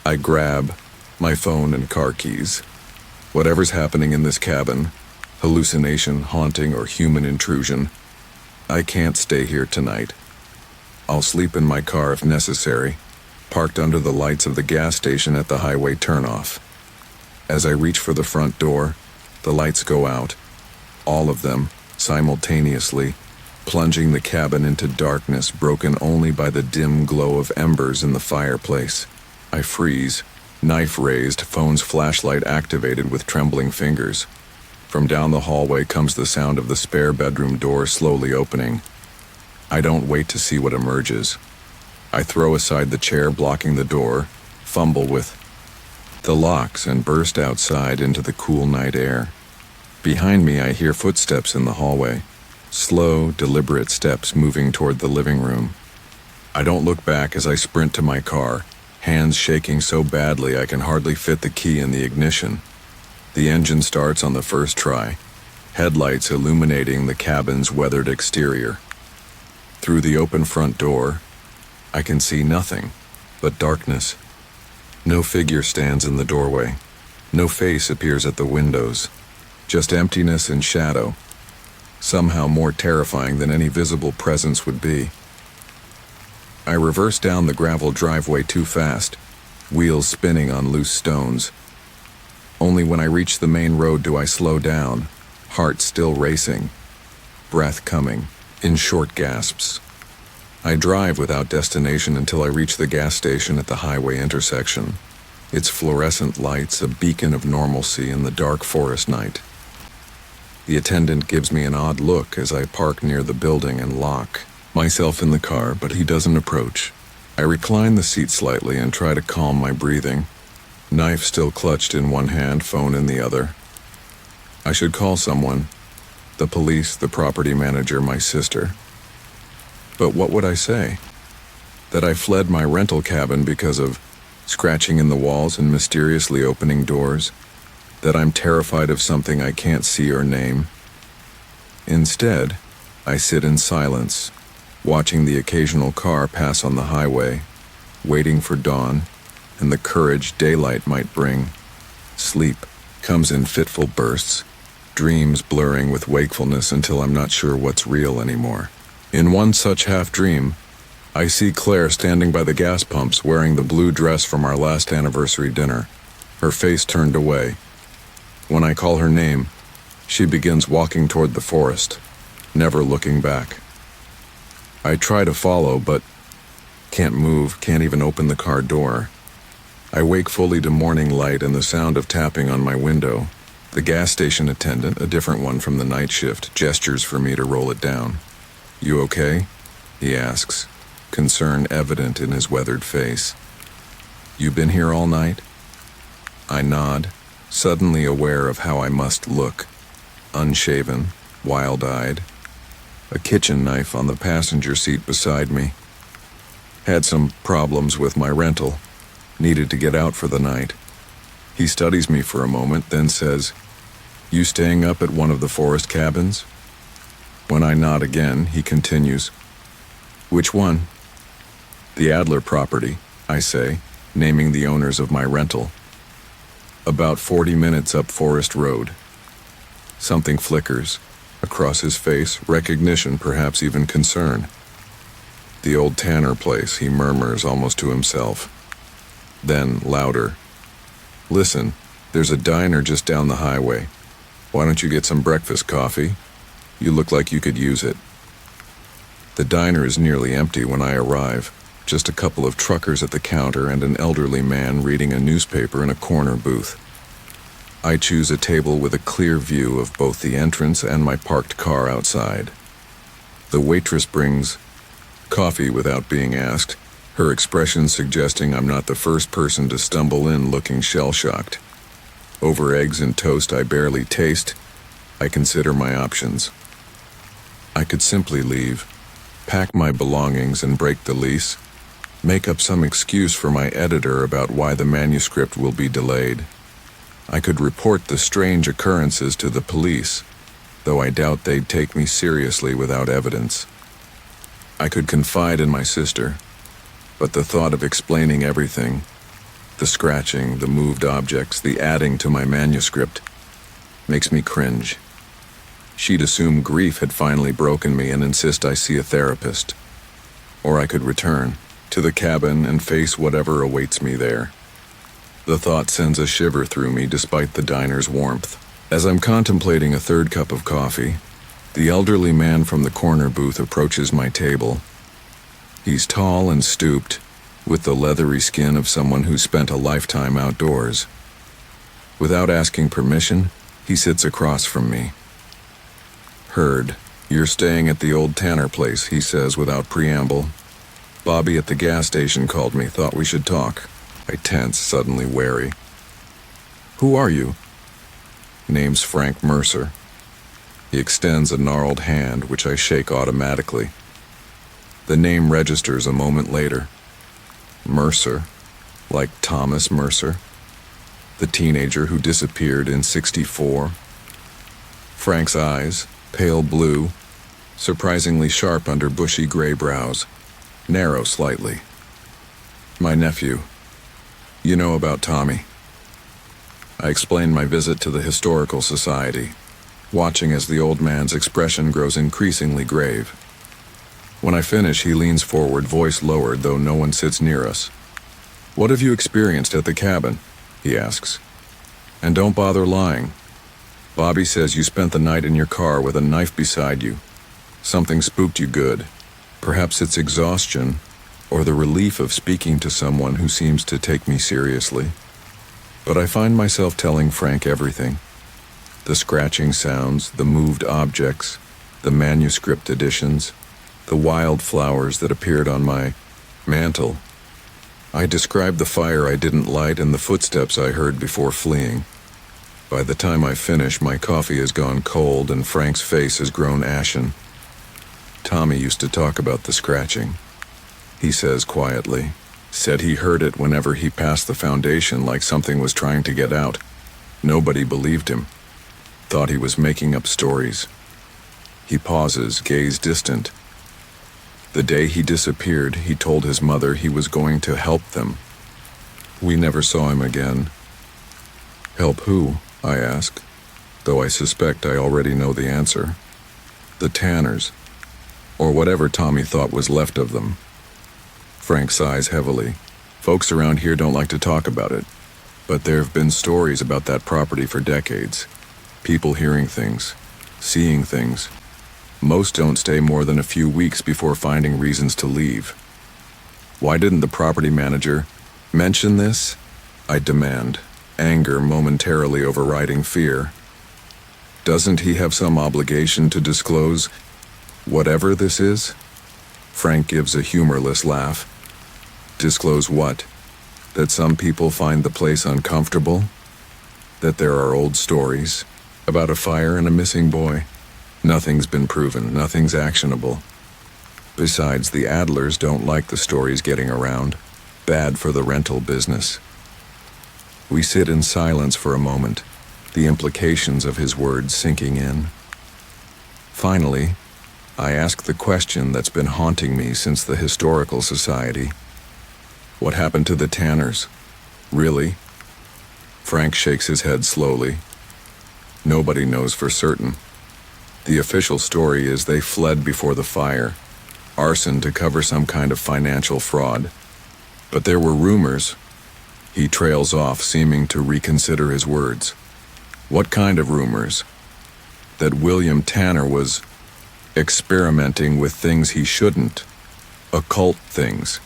Speaker 1: I grab my phone and car keys. Whatever's happening in this cabin, hallucination, haunting, or human intrusion, I can't stay here tonight. I'll sleep in my car if necessary, parked under the lights of the gas station at the highway turnoff. As I reach for the front door, the lights go out, all of them, simultaneously, plunging the cabin into darkness broken only by the dim glow of embers in the fireplace. I freeze, knife raised, phone's flashlight activated with trembling fingers. From down the hallway comes the sound of the spare bedroom door slowly opening. I don't wait to see what emerges. I throw aside the chair blocking the door, fumble with the locks, and burst outside into the cool night air. Behind me, I hear footsteps in the hallway. Slow, deliberate steps moving toward the living room. I don't look back as I sprint to my car, hands shaking so badly I can hardly fit the key in the ignition. The engine starts on the first try, headlights illuminating the cabin's weathered exterior. Through the open front door, I can see nothing but darkness. No figure stands in the doorway. No face appears at the windows. Just emptiness and shadow, somehow more terrifying than any visible presence would be. I reverse down the gravel driveway too fast, wheels spinning on loose stones. Only when I reach the main road do I slow down, heart still racing, breath coming in short gasps. I drive without destination until I reach the gas station at the highway intersection, its fluorescent lights a beacon of normalcy in the dark forest night. The attendant gives me an odd look as I park near the building and lock myself in the car, but he doesn't approach. I recline the seat slightly and try to calm my breathing, knife still clutched in one hand, phone in the other. I should call someone, the police, the property manager, my sister. But what would I say? That I fled my rental cabin because of scratching in the walls and mysteriously opening doors? That I'm terrified of something I can't see or name? Instead, I sit in silence, watching the occasional car pass on the highway, waiting for dawn and the courage daylight might bring. Sleep comes in fitful bursts, dreams blurring with wakefulness until I'm not sure what's real anymore. In one such half-dream, I see Claire standing by the gas pumps wearing the blue dress from our last anniversary dinner, her face turned away. When I call her name, she begins walking toward the forest, never looking back. I try to follow, but can't move, can't even open the car door. I wake fully to morning light and the sound of tapping on my window. The gas station attendant, a different one from the night shift, gestures for me to roll it down. "You okay?" he asks, concern evident in his weathered face. "You been here all night?" I nod, suddenly aware of how I must look. Unshaven, wild-eyed. A kitchen knife on the passenger seat beside me. Had some problems with my rental. Needed to get out for the night. He studies me for a moment, then says, "You staying up at one of the forest cabins?" When I nod again, he continues, "Which one?" "The Adler property," I say, naming the owners of my rental. About 40 minutes up Forest Road. Something flickers. Across his face, recognition, perhaps even concern. "The old Tanner place," he murmurs almost to himself. Then, louder, "Listen, there's a diner just down the highway. Why don't you get some breakfast coffee? You look like you could use it." The diner is nearly empty when I arrive. Just a couple of truckers at the counter and an elderly man reading a newspaper in a corner booth. I choose a table with a clear view of both the entrance and my parked car outside. The waitress brings coffee without being asked, her expression suggesting I'm not the first person to stumble in looking shell-shocked. Over eggs and toast I barely taste, I consider my options. I could simply leave, pack my belongings and break the lease, make up some excuse for my editor about why the manuscript will be delayed. I could report the strange occurrences to the police, though I doubt they'd take me seriously without evidence. I could confide in my sister, but the thought of explaining everything, the scratching, the moved objects, the adding to my manuscript, makes me cringe. She'd assume grief had finally broken me and insist I see a therapist. Or I could return to the cabin and face whatever awaits me there. The thought sends a shiver through me despite the diner's warmth. As I'm contemplating a third cup of coffee, the elderly man from the corner booth approaches my table. He's tall and stooped, with the leathery skin of someone who spent a lifetime outdoors. Without asking permission, he sits across from me. "Heard. You're staying at the old Tanner place," he says without preamble. "Bobby at the gas station called me, thought we should talk." I tense, suddenly wary. "Who are you?" "Name's Frank Mercer." He extends a gnarled hand, which I shake automatically. The name registers a moment later. Mercer, like Thomas Mercer, the teenager who disappeared in '64. Frank's eyes, pale blue, surprisingly sharp under bushy gray brows, narrow slightly. "My nephew. You know about Tommy." I explain my visit to the Historical Society, watching as the old man's expression grows increasingly grave. When I finish, he leans forward, voice lowered, though no one sits near us. "What have you experienced at the cabin?" he asks. "And don't bother lying. Bobby says you spent the night in your car with a knife beside you. Something spooked you good. Perhaps it's exhaustion, or the relief of speaking to someone who seems to take me seriously. But I find myself telling Frank everything. The scratching sounds, the moved objects, the manuscript editions, the wild flowers that appeared on my mantle. I describe the fire I didn't light and the footsteps I heard before fleeing. By the time I finish, my coffee has gone cold and Frank's face has grown ashen. Tommy used to talk about the scratching. He says quietly. Said he heard it whenever he passed the foundation, like something was trying to get out. Nobody believed him. Thought he was making up stories. He pauses, gaze distant. The day he disappeared, he told his mother he was going to help them. We never saw him again. Help who? I ask, though I suspect I already know the answer. The Tanners, or whatever Tommy thought was left of them. Frank sighs heavily. Folks around here don't like to talk about it, But there have been stories about that property for decades. People hearing things, seeing things. Most don't stay more than a few weeks before finding reasons to leave. Why didn't the property manager mention this? I demand, anger momentarily overriding fear. Doesn't he have some obligation to disclose whatever this is? Frank gives a humorless laugh. Disclose what? That some people find the place uncomfortable? That there are old stories about a fire and a missing boy? Nothing's been proven, nothing's actionable. Besides, the Adlers don't like the stories getting around. Bad for the rental business. We sit in silence for a moment, the implications of his words sinking in. Finally, I ask the question that's been haunting me since the Historical Society. What happened to the Tanners? Really? Frank shakes his head slowly. Nobody knows for certain. The official story is they fled before the fire, arson to cover some kind of financial fraud. But there were rumors. He trails off, seeming to reconsider his words. What kind of rumors? That William Tanner was experimenting with things he shouldn't, occult things,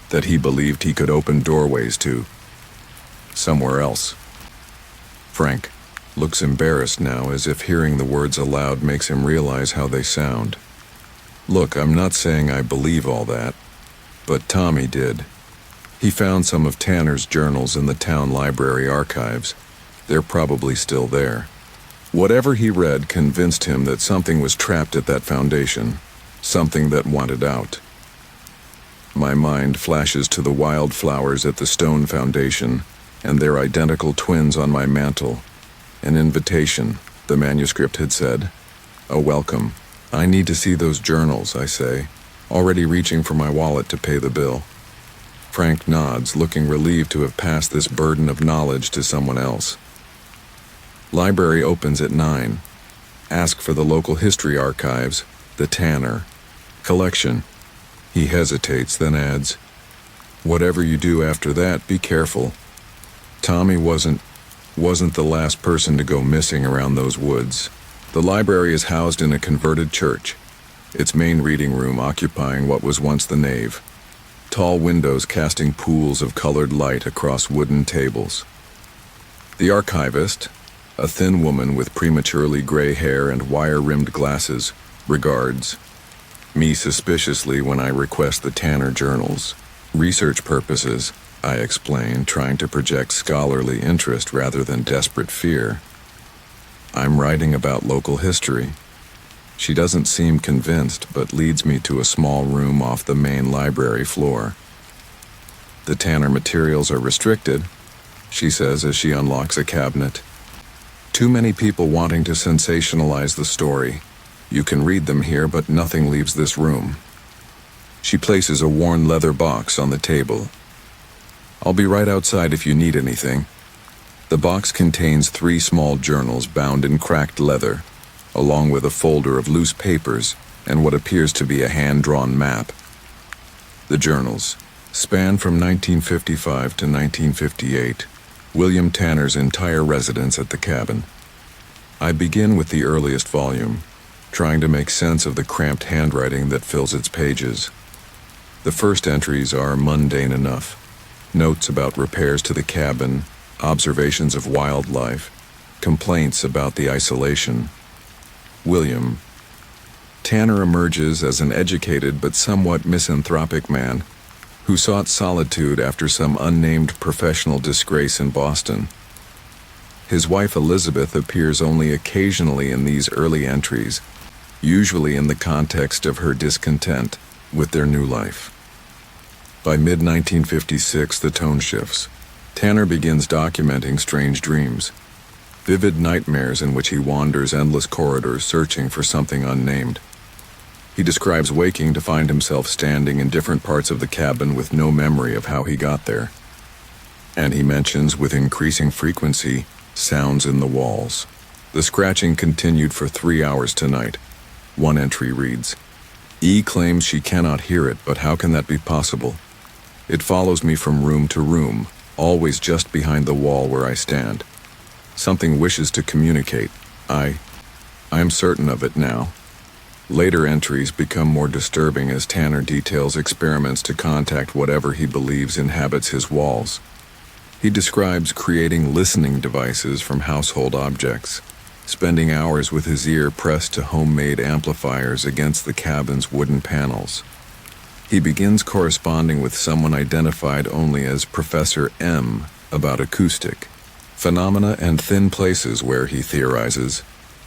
Speaker 1: that he believed he could open doorways to, somewhere else. Frank looks embarrassed now, as if hearing the words aloud makes him realize how they sound. Look, I'm not saying I believe all that, but Tommy did. He found some of Tanner's journals in the town library archives. They're probably still there. Whatever he read convinced him that something was trapped at that foundation, something that wanted out. My mind flashes to the wildflowers at the stone foundation and their identical twins on my mantle. An invitation, the manuscript had said. A welcome. I need to see those journals, I say, already reaching for my wallet to pay the bill. Frank nods, looking relieved to have passed this burden of knowledge to someone else. Library opens at 9. Ask for the local history archives, the Tanner collection. He hesitates, then adds, whatever you do after that, be careful. Tommy wasn't the last person to go missing around those woods. The library is housed in a converted church, its main reading room occupying what was once the nave. Tall windows casting pools of colored light across wooden tables. The archivist, a thin woman with prematurely gray hair and wire-rimmed glasses, regards me suspiciously when I request the Tanner journals. Research purposes, I explain, trying to project scholarly interest rather than desperate fear. I'm writing about local history. She doesn't seem convinced, but leads me to a small room off the main library floor. The Tanner materials are restricted, she says as she unlocks a cabinet. Too many people wanting to sensationalize the story. You can read them here, but nothing leaves this room. She places a worn leather box on the table. I'll be right outside if you need anything. The box contains 3 small journals bound in cracked leather, along with a folder of loose papers and what appears to be a hand-drawn map. The journals span from 1955 to 1958, William Tanner's entire residence at the cabin. I begin with the earliest volume, trying to make sense of the cramped handwriting that fills its pages. The first entries are mundane enough. Notes about repairs to the cabin, observations of wildlife, complaints about the isolation. William Tanner emerges as an educated but somewhat misanthropic man who sought solitude after some unnamed professional disgrace in Boston. His wife Elizabeth appears only occasionally in these early entries, usually in the context of her discontent with their new life. By mid-1956, the tone shifts. Tanner begins documenting strange dreams, vivid nightmares in which he wanders endless corridors searching for something unnamed. He describes waking to find himself standing in different parts of the cabin with no memory of how he got there. And he mentions with increasing frequency sounds in the walls. The scratching continued for 3 hours tonight. One entry reads, E claims she cannot hear it, but how can that be possible? It follows me from room to room, always just behind the wall where I stand. Something wishes to communicate. I am certain of it now. Later entries become more disturbing as Tanner details experiments to contact whatever he believes inhabits his walls. He describes creating listening devices from household objects, spending hours with his ear pressed to homemade amplifiers against the cabin's wooden panels. He begins corresponding with someone identified only as Professor M about acoustic phenomena and thin places where, he theorizes,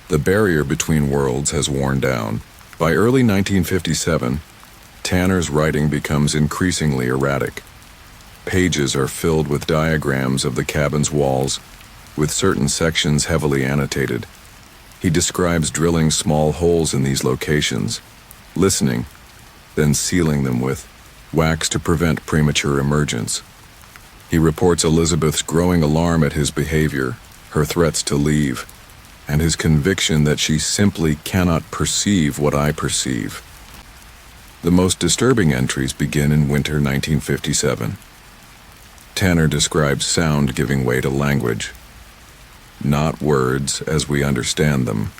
Speaker 1: the barrier between worlds has worn down. By early 1957, Tanner's writing becomes increasingly erratic. Pages are filled with diagrams of the cabin's walls, with certain sections heavily annotated. He describes drilling small holes in these locations, listening, then sealing them with wax to prevent premature emergence. He reports Elizabeth's growing alarm at his behavior, her threats to leave, and his conviction that she simply cannot perceive what I perceive. The most disturbing entries begin in winter 1957. Tanner describes sound giving way to language. Not words as we understand them,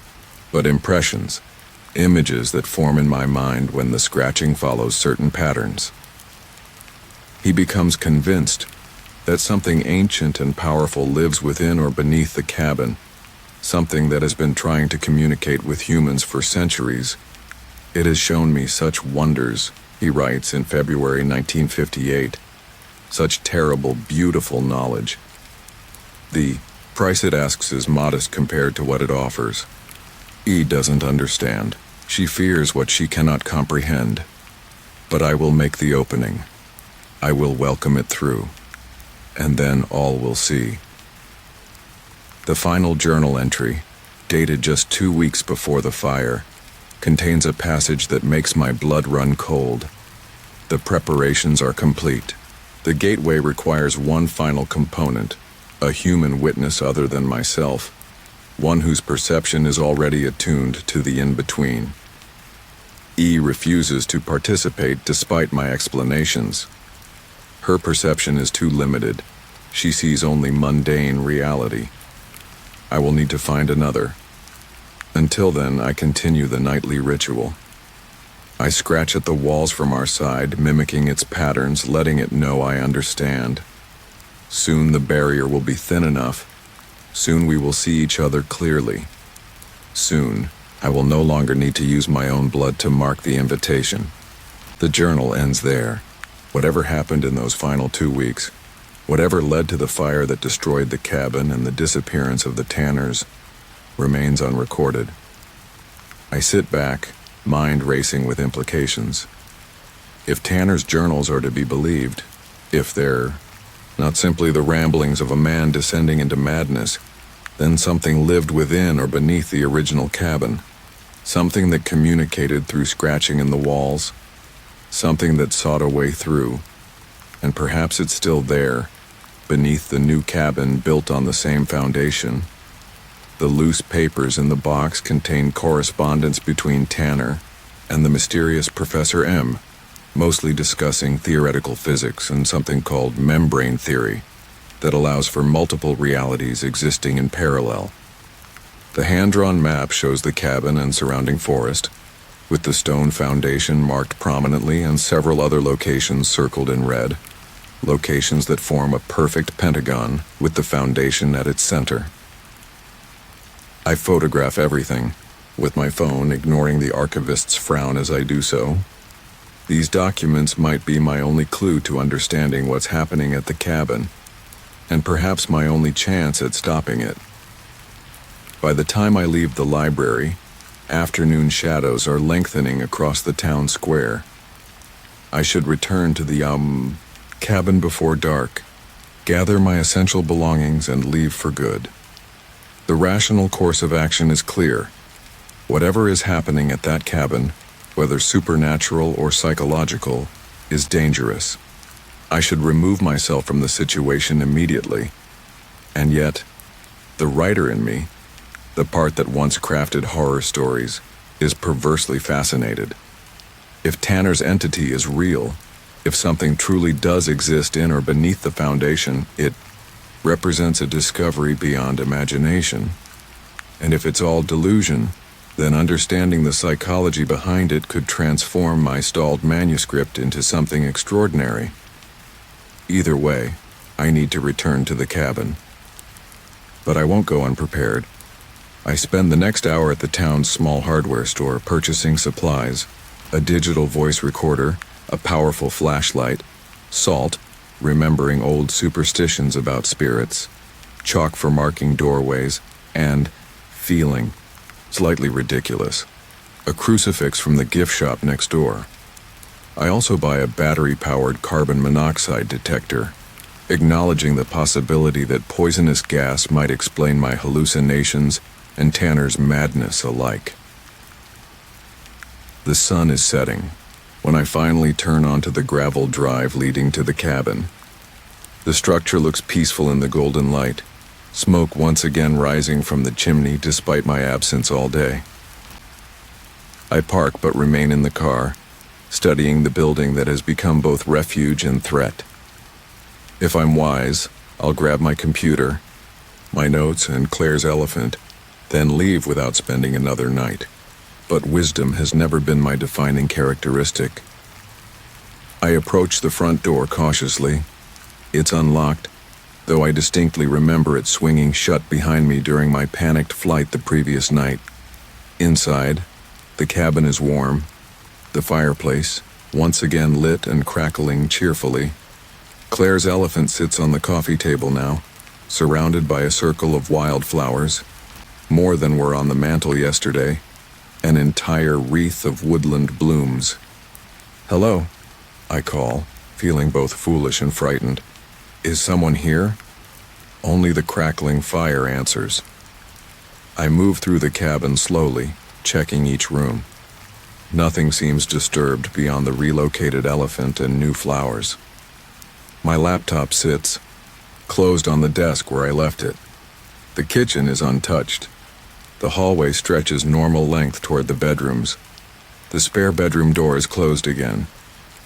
Speaker 1: but impressions, images that form in my mind when the scratching follows certain patterns. He becomes convinced that something ancient and powerful lives within or beneath the cabin, something that has been trying to communicate with humans for centuries. It has shown me such wonders, he writes in February 1958, such terrible, beautiful knowledge. The price it asks is modest compared to what it offers. E doesn't understand. She fears what she cannot comprehend. But I will make the opening. I will welcome it through. And then all will see. The final journal entry, dated just 2 weeks before the fire, contains a passage that makes my blood run cold. The preparations are complete. The gateway requires one final component, a human witness other than myself, one whose perception is already attuned to the in-between. E refuses to participate despite my explanations. Her perception is too limited. She sees only mundane reality. I will need to find another. Until then, I continue the nightly ritual. I scratch at the walls from our side, mimicking its patterns, letting it know I understand. Soon the barrier will be thin enough. Soon we will see each other clearly. Soon, I will no longer need to use my own blood to mark the invitation. The journal ends there. Whatever happened in those final 2 weeks, whatever led to the fire that destroyed the cabin and the disappearance of the Tanners, remains unrecorded. I sit back, mind racing with implications. If Tanner's journals are to be believed, if they're not simply the ramblings of a man descending into madness, then something lived within or beneath the original cabin, something that communicated through scratching in the walls, something that sought a way through, and perhaps it's still there, beneath the new cabin built on the same foundation. The loose papers in the box contain correspondence between Tanner and the mysterious Professor M, mostly discussing theoretical physics and something called membrane theory that allows for multiple realities existing in parallel. The hand-drawn map shows the cabin and surrounding forest, with the stone foundation marked prominently and several other locations circled in red, locations that form a perfect pentagon with the foundation at its center. I photograph everything, with my phone, ignoring the archivist's frown as I do so. These documents might be my only clue to understanding what's happening at the cabin, and perhaps my only chance at stopping it. By the time I leave the library, afternoon shadows are lengthening across the town square. I should return to the cabin before dark, gather my essential belongings, and leave for good. The rational course of action is clear. Whatever is happening at that cabin, whether supernatural or psychological, is dangerous. I should remove myself from the situation immediately. And yet, the writer in me, the part that once crafted horror stories, is perversely fascinated. If Tanner's entity is real, If something truly does exist in or beneath the foundation, it represents a discovery beyond imagination. And if it's all delusion, then understanding the psychology behind it could transform my stalled manuscript into something extraordinary. Either way, I need to return to the cabin. But I won't go unprepared. I spend the next hour at the town's small hardware store purchasing supplies, a digital voice recorder, a powerful flashlight, salt, remembering old superstitions about spirits, chalk for marking doorways, and feeling, slightly ridiculous, a crucifix from the gift shop next door. I also buy a battery-powered carbon monoxide detector, acknowledging the possibility that poisonous gas might explain my hallucinations and Tanner's madness alike. The sun is setting when I finally turn onto the gravel drive leading to the cabin. The structure looks peaceful in the golden light, smoke once again rising from the chimney despite my absence all day. I park but remain in the car, studying the building that has become both refuge and threat. If I'm wise, I'll grab my computer, my notes, and Claire's elephant, then leave without spending another night. But wisdom has never been my defining characteristic. I approach the front door cautiously. It's unlocked, though I distinctly remember it swinging shut behind me during my panicked flight the previous night. Inside, the cabin is warm, the fireplace, once again lit and crackling cheerfully. Claire's elephant sits on the coffee table now, surrounded by a circle of wildflowers, more than were on the mantel yesterday, an entire wreath of woodland blooms. "Hello," I call, feeling both foolish and frightened. "Is someone here?" Only the crackling fire answers. I move through the cabin slowly, checking each room. Nothing seems disturbed beyond the relocated elephant and new flowers. My laptop sits, closed on the desk where I left it. The kitchen is untouched. The hallway stretches normal length toward the bedrooms. The spare bedroom door is closed again.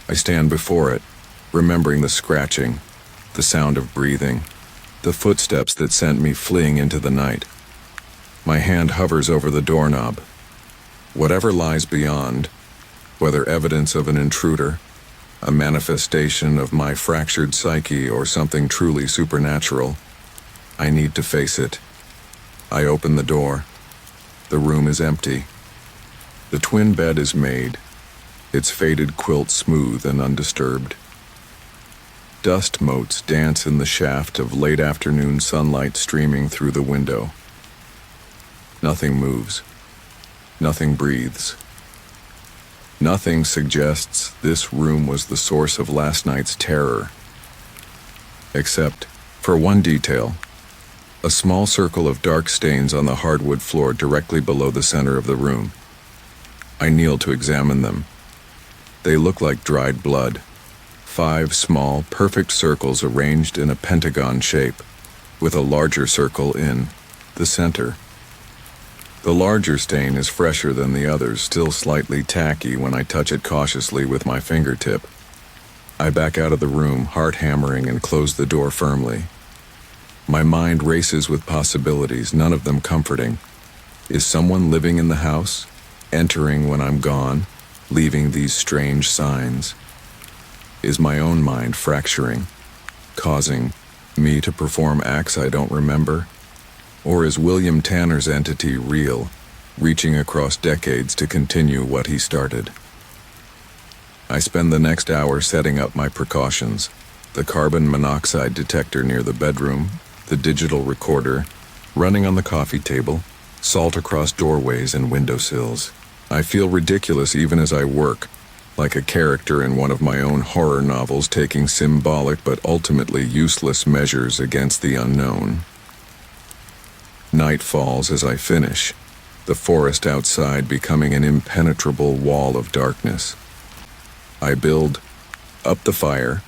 Speaker 1: I stand before it, remembering the scratching, the sound of breathing, the footsteps that sent me fleeing into the night. My hand hovers over the doorknob. Whatever lies beyond, whether evidence of an intruder, a manifestation of my fractured psyche, or something truly supernatural, I need to face it. I open the door. The room is empty. The twin bed is made, its faded quilt smooth and undisturbed. Dust motes dance in the shaft of late afternoon sunlight streaming through the window. Nothing moves. Nothing breathes. Nothing suggests this room was the source of last night's terror. Except for one detail. A small circle of dark stains on the hardwood floor directly below the center of the room. I kneel to examine them. They look like dried blood. 5 small, perfect circles arranged in a pentagon shape, with a larger circle in the center. The larger stain is fresher than the others, still slightly tacky when I touch it cautiously with my fingertip. I back out of the room, heart hammering, and close the door firmly. My mind races with possibilities, none of them comforting. Is someone living in the house, entering when I'm gone, leaving these strange signs? Is my own mind fracturing, causing me to perform acts I don't remember? Or is William Tanner's entity real, reaching across decades to continue what he started? I spend the next hour setting up my precautions, the carbon monoxide detector near the bedroom, the digital recorder, running on the coffee table, salt across doorways and windowsills. I feel ridiculous even as I work, like a character in one of my own horror novels taking symbolic but ultimately useless measures against the unknown. Night falls as I finish, the forest outside becoming an impenetrable wall of darkness. I build up the fire,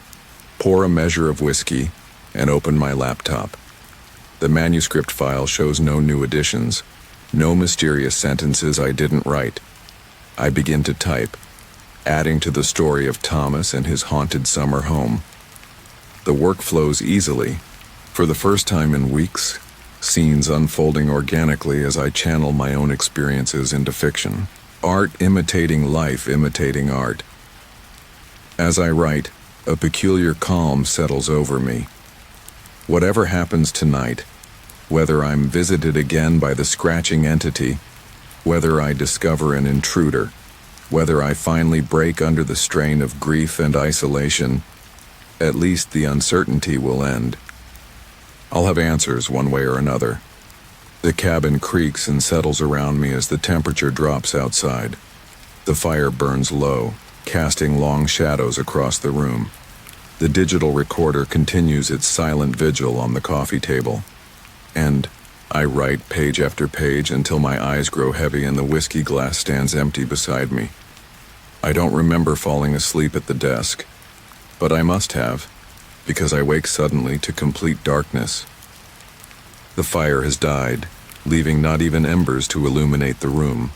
Speaker 1: pour a measure of whiskey, and open my laptop. The manuscript file shows no new additions, no mysterious sentences I didn't write. I begin to type, adding to the story of Thomas and his haunted summer home. The work flows easily. For the first time in weeks, scenes unfolding organically as I channel my own experiences into fiction. Art imitating life, imitating art. As I write, a peculiar calm settles over me. Whatever happens tonight, whether I'm visited again by the scratching entity, whether I discover an intruder, whether I finally break under the strain of grief and isolation, at least the uncertainty will end. I'll have answers one way or another. The cabin creaks and settles around me as the temperature drops outside. The fire burns low, casting long shadows across the room. The digital recorder continues its silent vigil on the coffee table. And I write page after page until my eyes grow heavy and the whiskey glass stands empty beside me. I don't remember falling asleep at the desk, but I must have, because I wake suddenly to complete darkness. The fire has died, leaving not even embers to illuminate the room.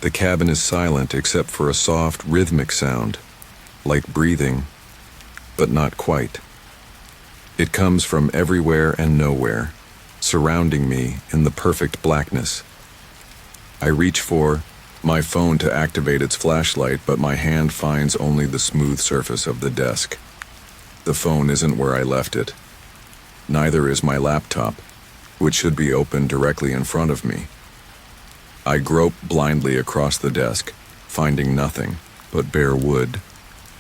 Speaker 1: The cabin is silent except for a soft, rhythmic sound, like breathing, but not quite. It comes from everywhere and nowhere, surrounding me in the perfect blackness. I reach for my phone to activate its flashlight, but my hand finds only the smooth surface of the desk. The phone isn't where I left it. Neither is my laptop, which should be open directly in front of me. I grope blindly across the desk, finding nothing but bare wood.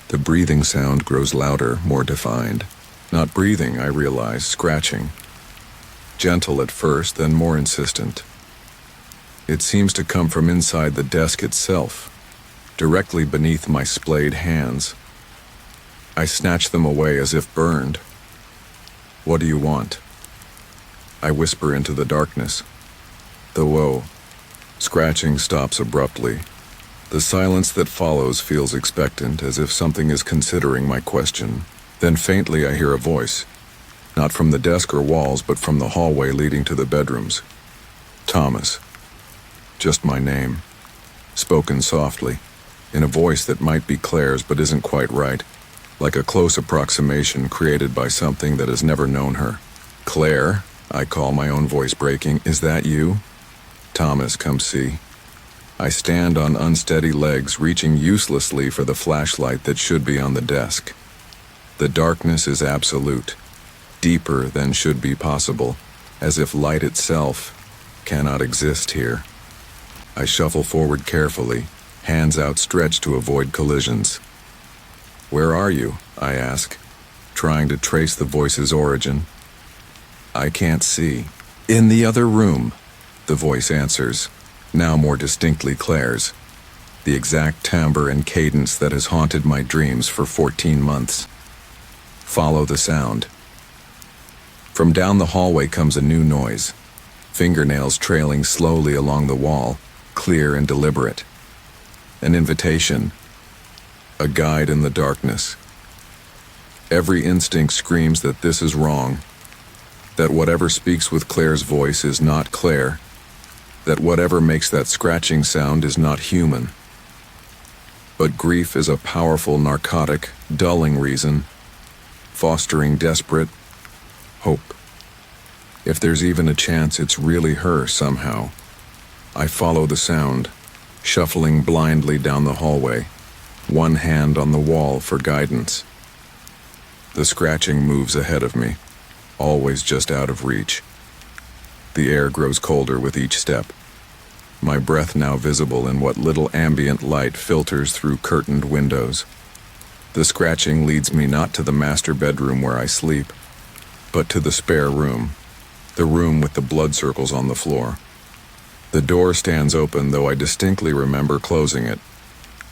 Speaker 1: The breathing sound grows louder, more defined. Not breathing, I realize, scratching. Gentle at first, then more insistent. It seems to come from inside the desk itself, directly beneath my splayed hands. I snatch them away as if burned. What do you want? I whisper into the darkness. The whoa. Scratching stops abruptly. The silence that follows feels expectant, as if something is considering my question. Then faintly I hear a voice, not from the desk or walls, but from the hallway leading to the bedrooms. Thomas. Just my name. Spoken softly, in a voice that might be Claire's but isn't quite right, like a close approximation created by something that has never known her. Claire, I call, my own voice breaking. Is that you? Thomas, come see. I stand on unsteady legs, reaching uselessly for the flashlight that should be on the desk. The darkness is absolute, deeper than should be possible, as if light itself cannot exist here. I shuffle forward carefully, hands outstretched to avoid collisions. Where are you? I ask, trying to trace the voice's origin. I can't see. In the other room, the voice answers, now more distinctly Claire's, the exact timbre and cadence that has haunted my dreams for 14 months. Follow the sound. From down the hallway comes a new noise, fingernails trailing slowly along the wall, clear and deliberate. An invitation, a guide in the darkness. Every instinct screams that this is wrong, that whatever speaks with Claire's voice is not Claire, that whatever makes that scratching sound is not human. But grief is a powerful narcotic, dulling reason, fostering desperate hope. If there's even a chance it's really her somehow. I follow the sound, shuffling blindly down the hallway, one hand on the wall for guidance. The scratching moves ahead of me, always just out of reach. The air grows colder with each step, my breath now visible in what little ambient light filters through curtained windows. The scratching leads me not to the master bedroom where I sleep, but to the spare room, the room with the blood circles on the floor. The door stands open, though I distinctly remember closing it.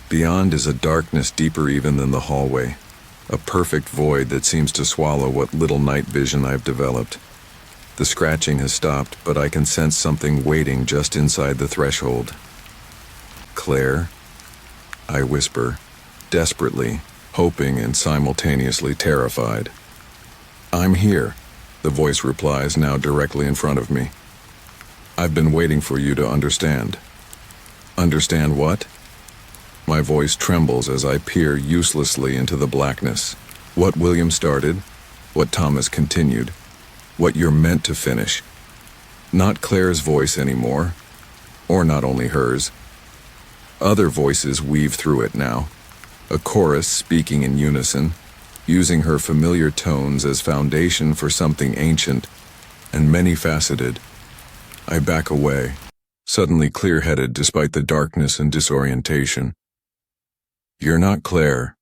Speaker 1: Beyond is a darkness deeper even than the hallway, a perfect void that seems to swallow what little night vision I've developed. The scratching has stopped, but I can sense something waiting just inside the threshold. Claire? I whisper, desperately, hoping and simultaneously terrified. I'm here, the voice replies, now directly in front of me. I've been waiting for you to understand. Understand what? My voice trembles as I peer uselessly into the blackness. What William started, what Thomas continued, what you're meant to finish. Not Claire's voice anymore, or not only hers. Other voices weave through it now, a chorus speaking in unison, using her familiar tones as foundation for something ancient and many-faceted. I back away, suddenly clear-headed despite the darkness and disorientation. You're not Claire.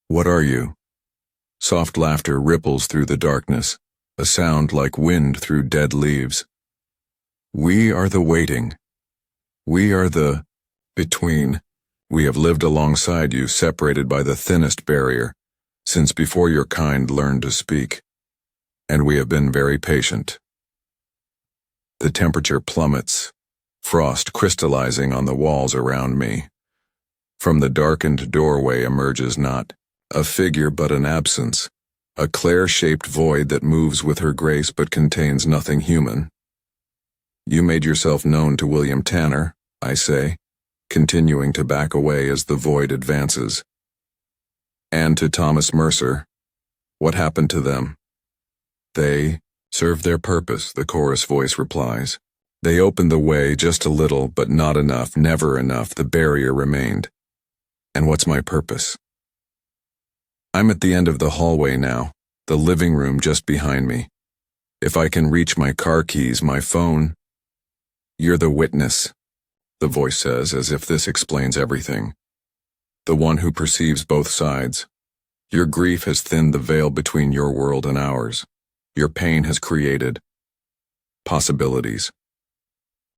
Speaker 1: What are you? Soft laughter ripples through the darkness, a sound like wind through dead leaves. We are the waiting. We are the between. We have lived alongside you, separated by the thinnest barrier, since before your kind learned to speak. And we have been very patient. The temperature plummets, frost crystallizing on the walls around me. From the darkened doorway emerges not a figure but an absence, a Claire-shaped void that moves with her grace but contains nothing human. You made yourself known to William Tanner, I say, continuing to back away as the void advances. And to Thomas Mercer. What happened to them? They served their purpose, the chorus voice replies. They opened the way just a little, but not enough, never enough. The barrier remained. And what's my purpose? I'm at the end of the hallway now, the living room just behind me. If I can reach my car keys, my phone. You're the witness, the voice says, as if this explains everything. The one who perceives both sides. Your grief has thinned the veil between your world and ours. Your pain has created possibilities.